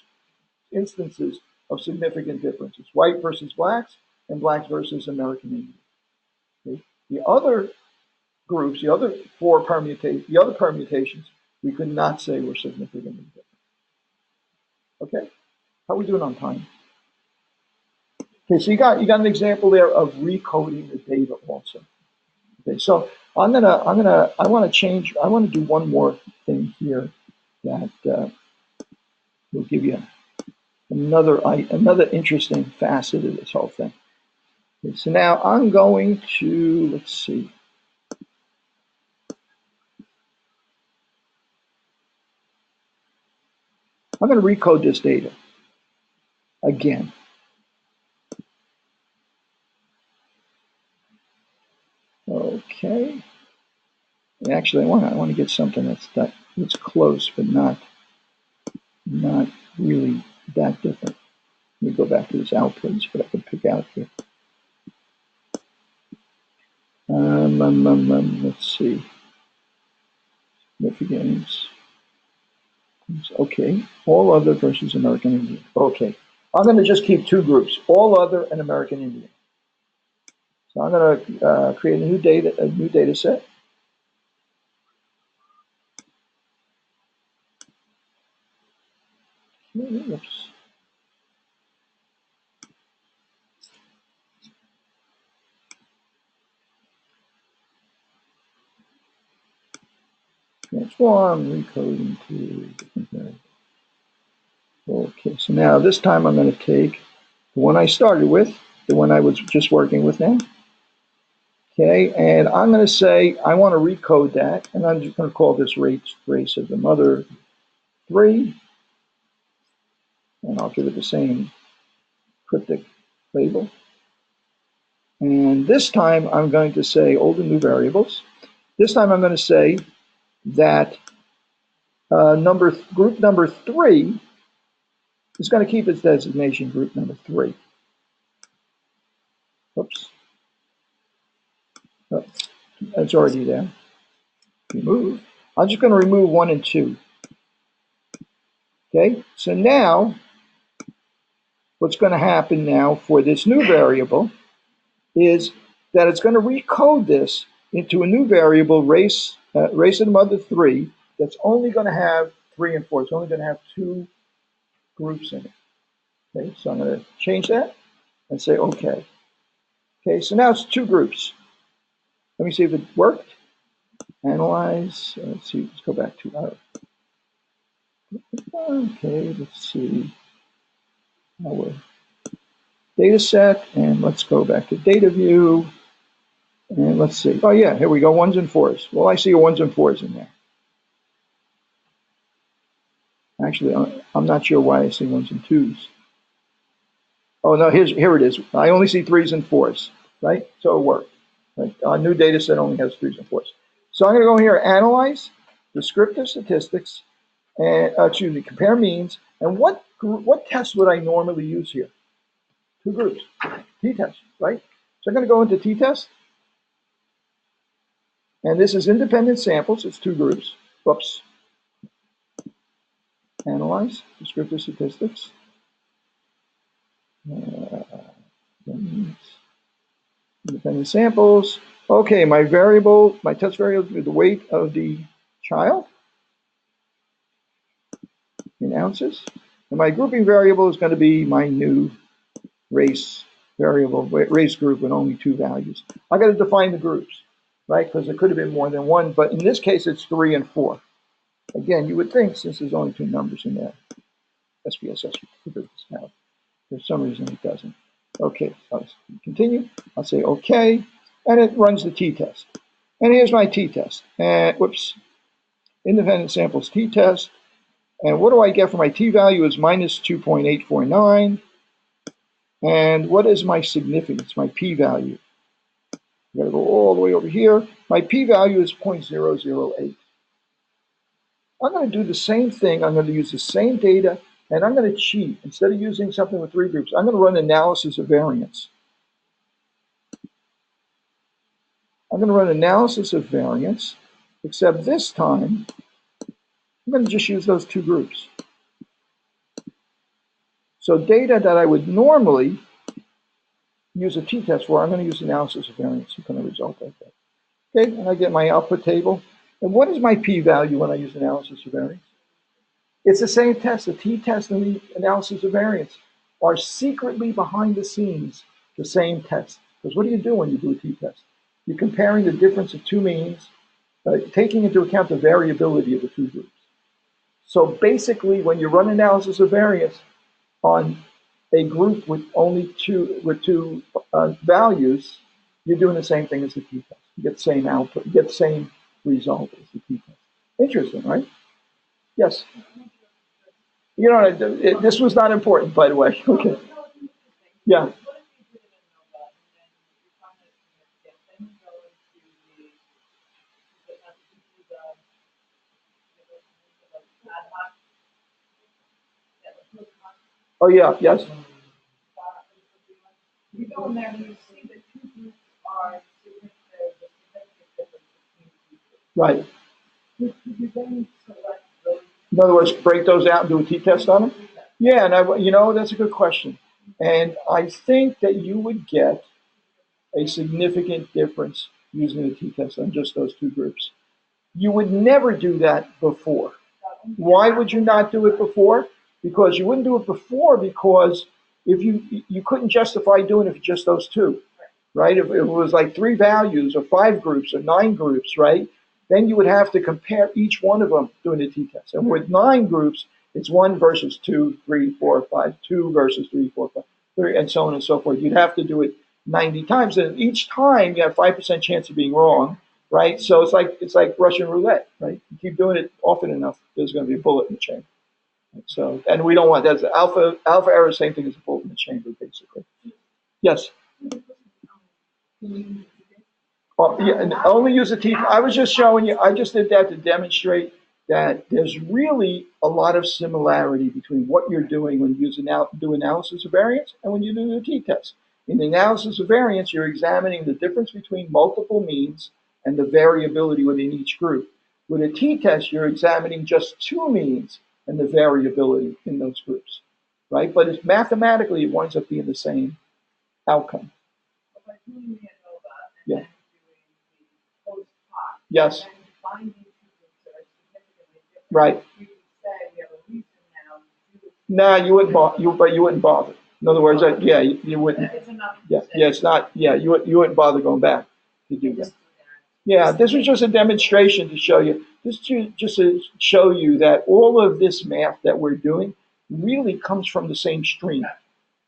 instances of significant differences, white versus blacks and blacks versus American Indian. Okay? The other groups, the other permutations, we could not say were significantly different. Okay? How are we doing on time? Okay, so you got an example there of recoding the data also. Okay, so I want to do one more thing here that will give you another interesting facet of this whole thing. Okay, so now I'm going to, let's see. I'm going to recode this data again. Okay. Actually, I want to get something that's close, but not really that different. Let me go back to this output, see what I can pick out here. Let's see. Significance. Okay. All other versus American Indian. Okay. I'm going to just keep two groups, all other and American Indian. So I'm going to create a new data set. Oops. Transform, recode into different variables. Okay, so now this time I'm going to take the one I started with, the one I was just working with now. Okay, and I'm going to say I want to recode that, and I'm just going to call this race of the mother 3, and I'll give it the same cryptic label. And this time I'm going to say old and new variables. This time I'm going to say that group number 3 is going to keep its designation group number 3. Oops. Oh, that's already there. Remove. I'm just going to remove 1 and 2. Okay, so now what's going to happen now for this new variable is that it's going to recode this into a new variable, race of the mother 3, that's only going to have 3 and 4. It's only going to have 2 groups in it. Okay, so I'm going to change that and say OK. Okay, so now it's 2 groups. Let me see if it worked. Analyze. Let's see. Let's go back to our. Okay, let's see our data set, and let's go back to Dataview, and let's see. Oh yeah, here we go. 1s and 4s. Well, I see 1s and 4s in there. Actually, I'm not sure why I see 1s and 2s. Oh no, here it is. I only see 3s and 4s, right? So it worked. Right? Our new data set only has 3s and 4s. So I'm going to go here, analyze, descriptive statistics, and choose the compare means. And what test would I normally use here? 2 groups, t-test, right? So I'm going to go into t-test. And this is independent samples. It's 2 groups. Whoops. Analyze, descriptive statistics. Independent samples. Okay, my test variable is the weight of the child in ounces. And my grouping variable is going to be my new race variable, race group with only 2 values. I got to define the groups, right? Because it could have been more than 1, but in this case, it's 3 and 4. Again, you would think since there's only 2 numbers in there, SPSS would figure this out. For some reason, it doesn't. Okay, I'll continue. I'll say OK, and it runs the t-test. And here's my t-test. And whoops, independent samples t-test. And what do I get for my t-value is minus 2.849. And what is my significance, my p-value? I've got to go all the way over here. My p-value is 0.008. I'm going to do the same thing. I'm going to use the same data, and I'm going to cheat. Instead of using something with 3 groups, I'm going to run analysis of variance. I'm going to run analysis of variance, except this time, I'm going to just use those 2 groups. So data that I would normally use a t-test for, I'm going to use analysis of variance. It's going to result like that. Okay, and I get my output table. And what is my p-value when I use analysis of variance? It's the same test. The t-test and the analysis of variance are secretly behind the scenes the same test. Because what do you do when you do a t-test? You're comparing the difference of 2 means, taking into account the variability of the 2 groups. So basically, when you run analysis of variance on a group with only two values, you're doing the same thing as the t-test. You get the same output, you get the same result as the t-test. Interesting, right? Yes. You know, this was not important, by the way. Okay. Yeah. Oh, yeah. Yes. Right. Could you then select those? In other words, break those out and do a t-test on them? Yeah, and that's a good question. And I think that you would get a significant difference using a t-test on just those two groups. You would never do that before. Why would you not do it before? Because you wouldn't do it before because if you couldn't justify doing it for just those two, right? If it was like 3 values or 5 groups or 9 groups, right? Then you would have to compare each one of them doing a t-test. And with 9 groups, it's 1 versus 2, 3, 4, 5, 2 versus 3, 4, 5, 3, and so on and so forth. You'd have to do it 90 times, and each time you have 5% chance of being wrong, right? So it's like Russian roulette, right? You keep doing it often enough, there's going to be a bullet in the chamber. So, and we don't want that's alpha error, same thing as a bullet in the chamber, basically. Yes. Oh, yeah, and only use a t. I was just showing you. I just did that to demonstrate that there's really a lot of similarity between what you're doing when you do analysis of variance and when you do the t-test. In the analysis of variance, you're examining the difference between multiple means and the variability within each group. With a t-test, you're examining just 2 means and the variability in those groups, right? But it's mathematically, it winds up being the same outcome. By doing the Anova and Yeah. then doing the post hoc, Yes. and then finding two groups that are significantly different. Right. You could say we have a reason now to do it. Nah, you wouldn't but you wouldn't bother. In other words, yeah, you wouldn't. It's enough to Yeah, say. yeah, it's not. Yeah, you wouldn't bother going back to do that. Just do Yeah, this was just a demonstration to show you. Just to show you that all of this math that we're doing really comes from the same stream.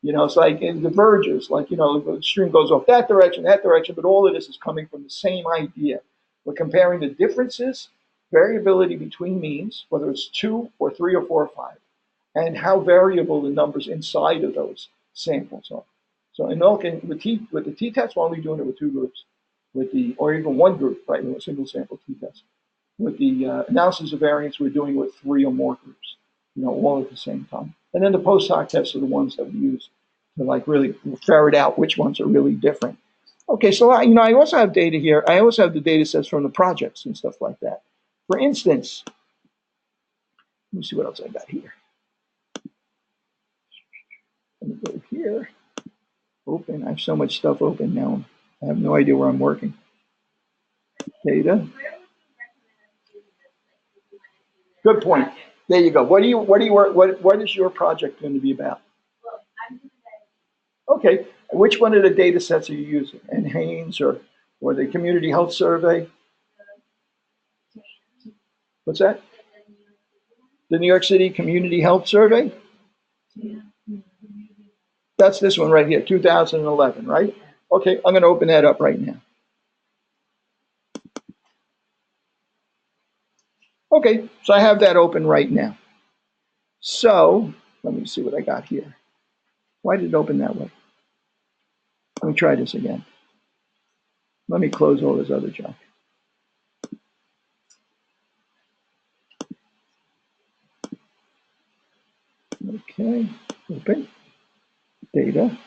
It's like it diverges. Like the stream goes off that direction, but all of this is coming from the same idea. We're comparing the differences, variability between means, whether it's 2 or 3 or 4 or 5, and how variable the numbers inside of those samples are. So with the t-test, we're only doing it with 2 groups, or even 1 group, right, with a single sample t-test. With the analysis of variance, we're doing it with 3 or more groups, all at the same time. And then the post hoc tests are the ones that we use to like really ferret out which ones are really different. Okay, so I also have data here. I also have the data sets from the projects and stuff like that. For instance, let me see what else I got here. Let me go here. Open. I have so much stuff open now. I have no idea where I'm working. Data. Good point. There you go. What is your project going to be about? Okay. Which one of the data sets are you using? And Haynes or the Community Health Survey? What's that? The New York City Community Health Survey? That's this one right here, 2011, right? Okay, I'm going to open that up right now. Okay, so I have that open right now. So let me see what I got here. Why did it open that way? Let me try this again. Let me close all this other junk. Okay, open. Data.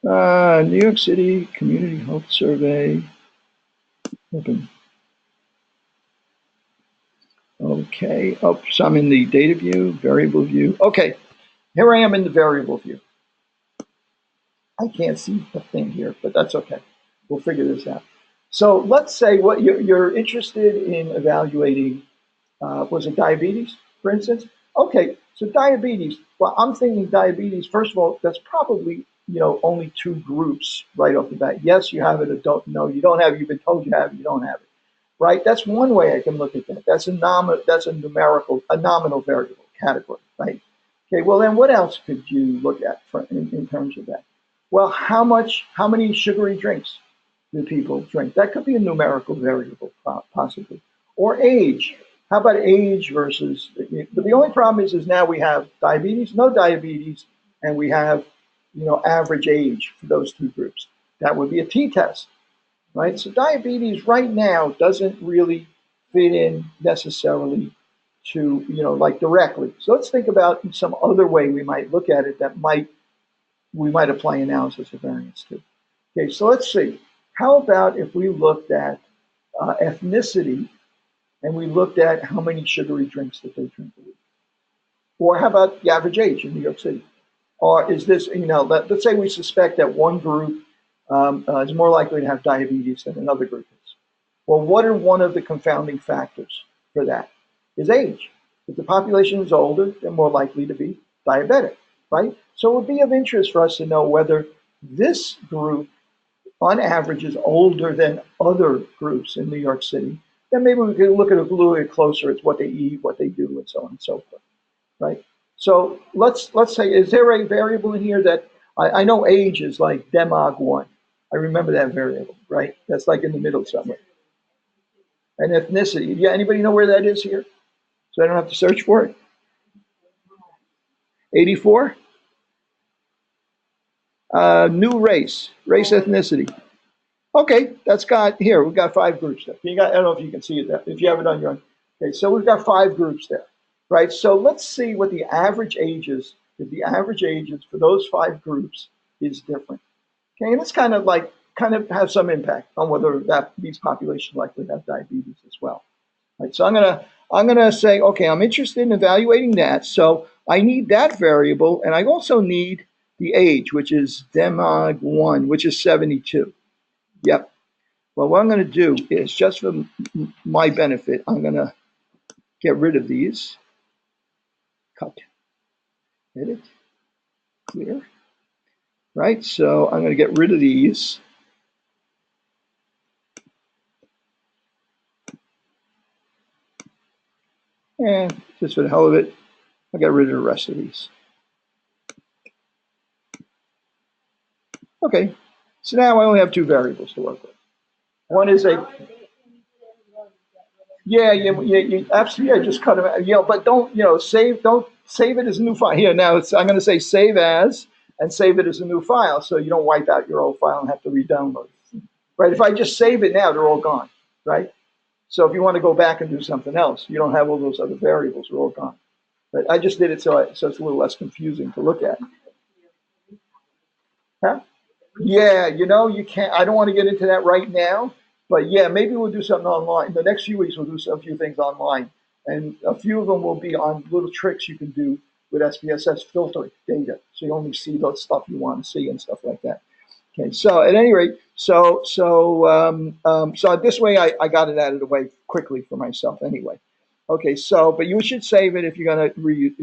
New York City Community Health Survey. Open. Okay, so I'm in the data view, variable view. Okay, here I am in the variable view. I can't see the thing here, but that's okay. We'll figure this out. So let's say what you're interested in evaluating, was it diabetes, for instance? Okay, so diabetes, well, I'm thinking diabetes, first of all, that's probably, only 2 groups right off the bat. Yes, you have it, or don't, no, you don't have it, you've been told you have it, you don't have it, right? That's one way I can look at that. That's a nominal variable category, right? Okay, well then what else could you look at in terms of that? Well, how many sugary drinks do people drink? That could be a numerical variable, possibly. Or age. How about age versus, but the only problem is now we have diabetes, no diabetes, and we have, average age for those 2 groups. That would be a t-test, right? So diabetes right now doesn't really fit in necessarily to, like directly. So let's think about some other way we might look at it that we might apply analysis of variance to. Okay, so let's see. How about if we looked at ethnicity, and we looked at how many sugary drinks that they drink a week. Or how about the average age in New York City? Or is this, let's say we suspect that one group is more likely to have diabetes than another group is. Well, what are one of the confounding factors for that? Is age. If the population is older, they're more likely to be diabetic, right? So it would be of interest for us to know whether this group, on average, is older than other groups in New York City. Then maybe we could look at it a little bit closer at what they eat, what they do, and so on and so forth, right? So let's say, is there a variable in here that I know age is like demog 1. I remember that variable, right? That's like in the middle somewhere. And ethnicity. Yeah, anybody know where that is here? So I don't have to search for it. 84. New race ethnicity. Okay, that's got here. We've got 5 groups there. I don't know if you can see it there. If you have it on your own. Okay, so we've got 5 groups there, right? So let's see what the average age is. If the average ages for those 5 groups is different. Okay, and it's kind of have some impact on whether these populations likely have diabetes as well. Right, so I'm gonna say, okay, I'm interested in evaluating that. So I need that variable, and I also need the age, which is demog 1, which is 72. Yep. Well, what I'm going to do is, just for my benefit, I'm going to get rid of these. Cut. Edit. Clear. Right? So I'm going to get rid of these. And just for the hell of it, I'll get rid of the rest of these. Okay. So now I only have 2 variables to work with. One is a... Yeah, you absolutely, just cut them out. But don't save it as a new file. Here, now I'm going to say save as, and save it as a new file, so you don't wipe out your old file and have to re-download it. Right? If I just save it now, they're all gone. Right? So if you want to go back and do something else, you don't have all those other variables; they're all gone. But I just did it so it's a little less confusing to look at. Huh? Yeah, you can't. I don't want to get into that right now. But yeah, maybe we'll do something online. The next few weeks, we'll do a few things online. And a few of them will be on little tricks you can do with SPSS filtering data. So you only see those stuff you want to see and stuff like that. Okay, so at any rate, so this way I got it out of the way quickly for myself anyway. Okay, so, but you should save it if you're going to reuse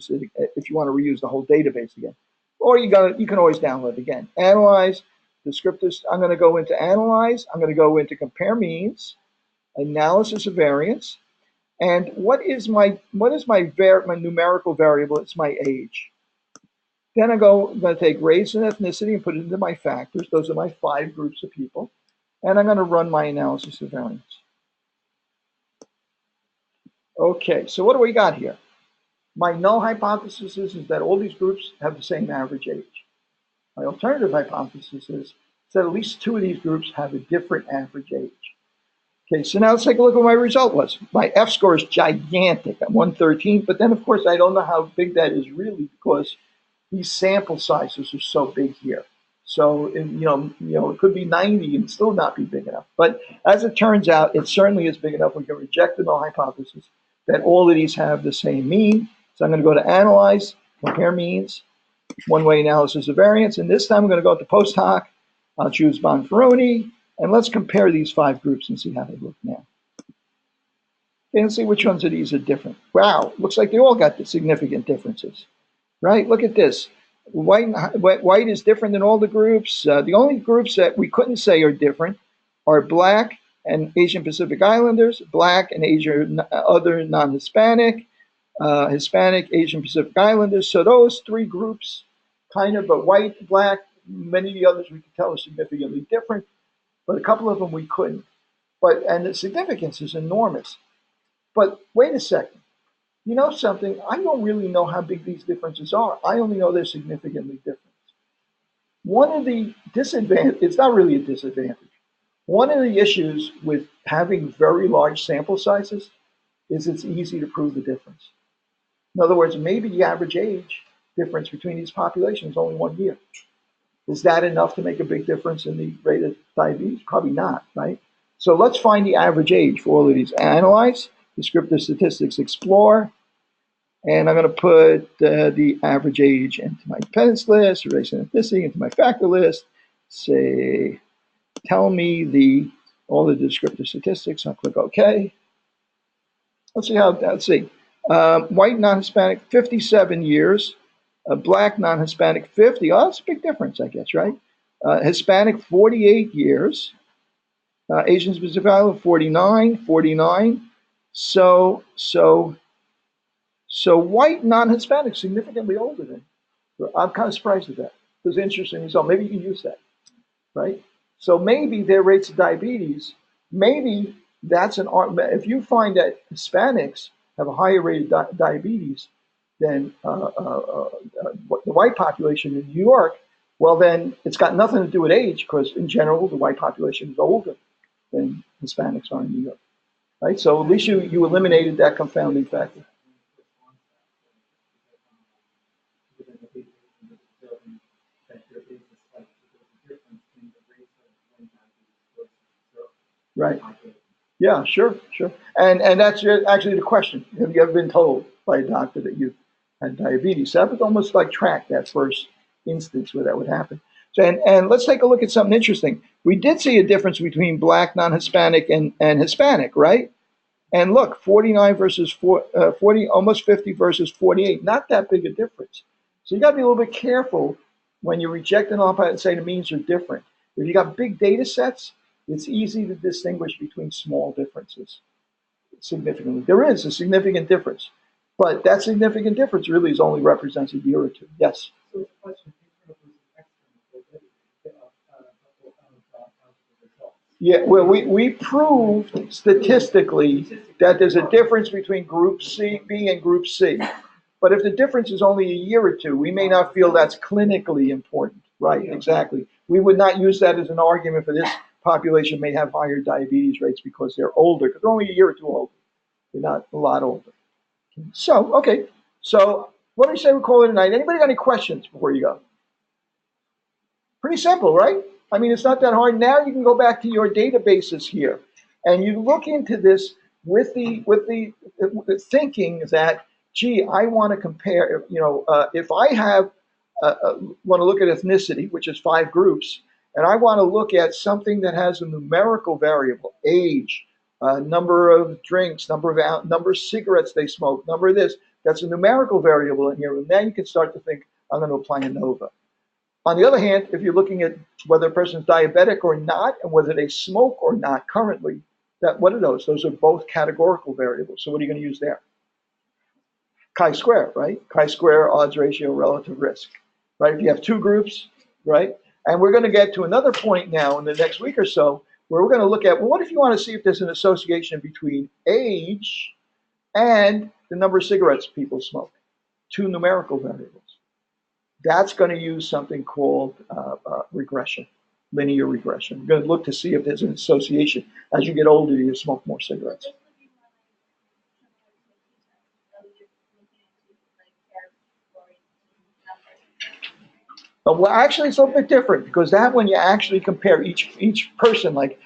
it, if you want to reuse the whole database again. Or you can always download it again. Analyze. Descriptive, I'm going to go into analyze. I'm going to go into compare means, analysis of variance, and what is my numerical variable? It's my age. Then I'm going to take race and ethnicity and put it into my factors. Those are my 5 groups of people, and I'm going to run my analysis of variance. Okay, so what do we got here? My null hypothesis is that all these groups have the same average age. My alternative hypothesis is that at least 2 of these groups have a different average age. Okay, so now let's take a look at what my result was. My F-score is gigantic at 113, but then of course I don't know how big that is really because these sample sizes are so big here. So it could be 90 and still not be big enough. But as it turns out, it certainly is big enough. We can reject the null hypothesis that all of these have the same mean. So I'm going to go to analyze, compare means, one-way analysis of variance, and this time I'm going to go to post hoc. I'll choose Bonferroni, and let's compare these 5 groups and see how they look now. Okay, let's see which ones of these are different. Wow, looks like they all got significant differences, right? Look at this. White is different than all the groups. The only groups that we couldn't say are different are Black and Asian Pacific Islanders, Black and other non-Hispanic, Hispanic, Asian Pacific Islanders. So those 3 groups kind of, but white, Black, many of the others we could tell are significantly different, but a couple of them we couldn't. And the significance is enormous. But wait a second. You know something? I don't really know how big these differences are. I only know they're significantly different. One of the disadvantages, it's not really a disadvantage. One of the issues with having very large sample sizes is it's easy to prove the difference. In other words, maybe the average age difference between these populations is only 1 year. Is that enough to make a big difference in the rate of diabetes? Probably not, right? So let's find the average age for all of these. Analyze, descriptive statistics, explore, and I'm going to put the average age into my dependence list, race and ethnicity into my factor list. Say, tell me all the descriptive statistics. I'll click OK. Let's see. White non-Hispanic, 57 years. Black non-Hispanic, 50. Oh, that's a big difference, I guess, right? Hispanic, 48 years. Asian Pacific Island, 49. So white non-Hispanic, significantly older than. I'm kind of surprised at that. It was an interesting result. Maybe you can use that, right? So maybe their rates of diabetes, maybe that's if you find that Hispanics have a higher rate of diabetes than the white population in New York, well, then it's got nothing to do with age, because in general, the white population is older than Hispanics are in New York, right? So at least you eliminated that confounding factor. Right. Yeah, sure. And that's actually the question. Have you ever been told by a doctor that you had diabetes? So that would almost like track that first instance where that would happen. So, and let's take a look at something interesting. We did see a difference between black, non-Hispanic, and Hispanic, right? And look, 49 versus 40, almost 50 versus 48. Not that big a difference. So you got to be a little bit careful when you reject an output and say the means are different. If you got big data sets, it's easy to distinguish between small differences significantly. There is a significant difference, but that significant difference really is only represents a year or two. Yes? So the question Yeah, well, we proved statistically that there's a difference between Group B and Group C. But if the difference is only a year or two, we may not feel that's clinically important. Right, exactly. We would not use that as an argument for this population may have higher diabetes rates because they're older, because they're only a year or two older. They're not a lot older. So, okay. So what do we say we call it a night? Anybody got any questions before you go? Pretty simple, right? I mean, it's not that hard. Now you can go back to your databases here, and you look into this with the thinking that, gee, I want to compare. If I have want to look at ethnicity, which is 5 groups, and I want to look at something that has a numerical variable, age, number of drinks, number of cigarettes they smoke, number of this. That's a numerical variable in here, and then you can start to think, I'm going to apply Anova. On the other hand, if you're looking at whether a person's diabetic or not, and whether they smoke or not currently, what are those? Those are both categorical variables. So what are you going to use there? Chi-square, right? Chi-square, odds ratio, relative risk, right? If you have 2 groups, right? And we're going to get to another point now in the next week or so where we're going to look at, well, what if you want to see if there's an association between age and the number of cigarettes people smoke? 2 numerical variables. That's going to use something called regression, linear regression. We're going to look to see if there's an association. As you get older, you smoke more cigarettes. Well, actually, it's a little bit different because that one you actually compare each person. Like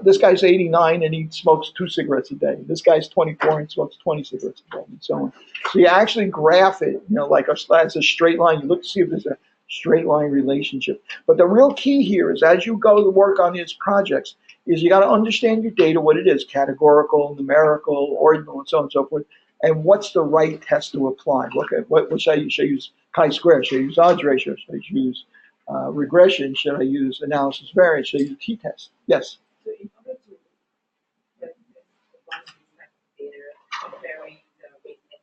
this guy's 89 and he smokes 2 cigarettes a day. This guy's 24 and smokes 20 cigarettes a day, and so on. So you actually graph it, like as a straight line. You look to see if there's a straight line relationship. But the real key here is as you go to work on these projects, is you got to understand your data, what it is, categorical, numerical, ordinal, and so on and so forth. And what's the right test to apply? What should I use? Should I use chi-square? Should I use odds ratio? Should I use regression? Should I use analysis variance? Should I use t-test? Yes? So in order to get data comparing the weight and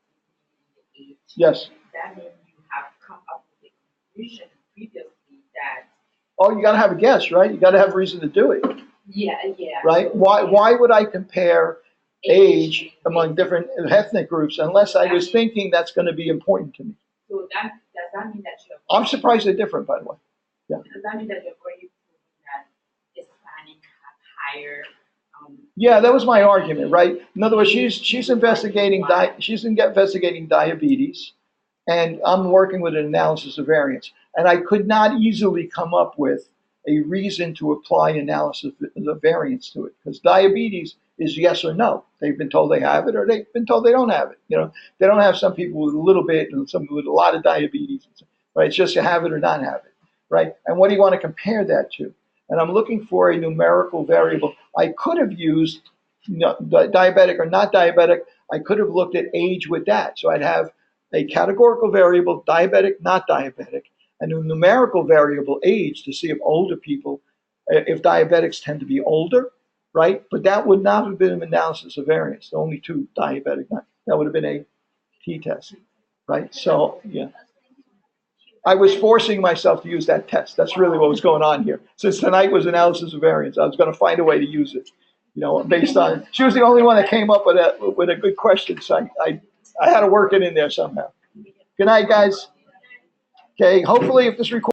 the age, Yes. that means you have come up with a conclusion previously that. Oh, you got to have a guess, right? You got to have a reason to do it. Yeah. Right? So, Why would I compare age among different ethnic groups unless I was thinking that's going to be important to me? So does that mean that you're? I'm surprised they're different, by the way. Yeah. Does that mean that you're already proving that Hispanic have higher? Yeah, that was my argument, right? In other words, she's investigating diabetes, and I'm working with an analysis of variance, and I could not easily come up with a reason to apply analysis of variance to it. Because diabetes is yes or no. They've been told they have it, or they've been told they don't have it. They don't have some people with a little bit and some with a lot of diabetes. Right? It's just you have it or not have it. Right? And what do you want to compare that to? And I'm looking for a numerical variable. I could have used diabetic or not diabetic. I could have looked at age with that. So I'd have a categorical variable, diabetic, not diabetic, and a numerical variable, age, to see if older people, if diabetics tend to be older, right? But that would not have been an analysis of variance. The only two diabetic, that would have been a t-test, right? So, yeah. I was forcing myself to use that test. That's really what was going on here. Since tonight was analysis of variance, I was going to find a way to use it, based on, she was the only one that came up with a good question. So I had to work it in there somehow. Good night, guys. Okay, hopefully if this recording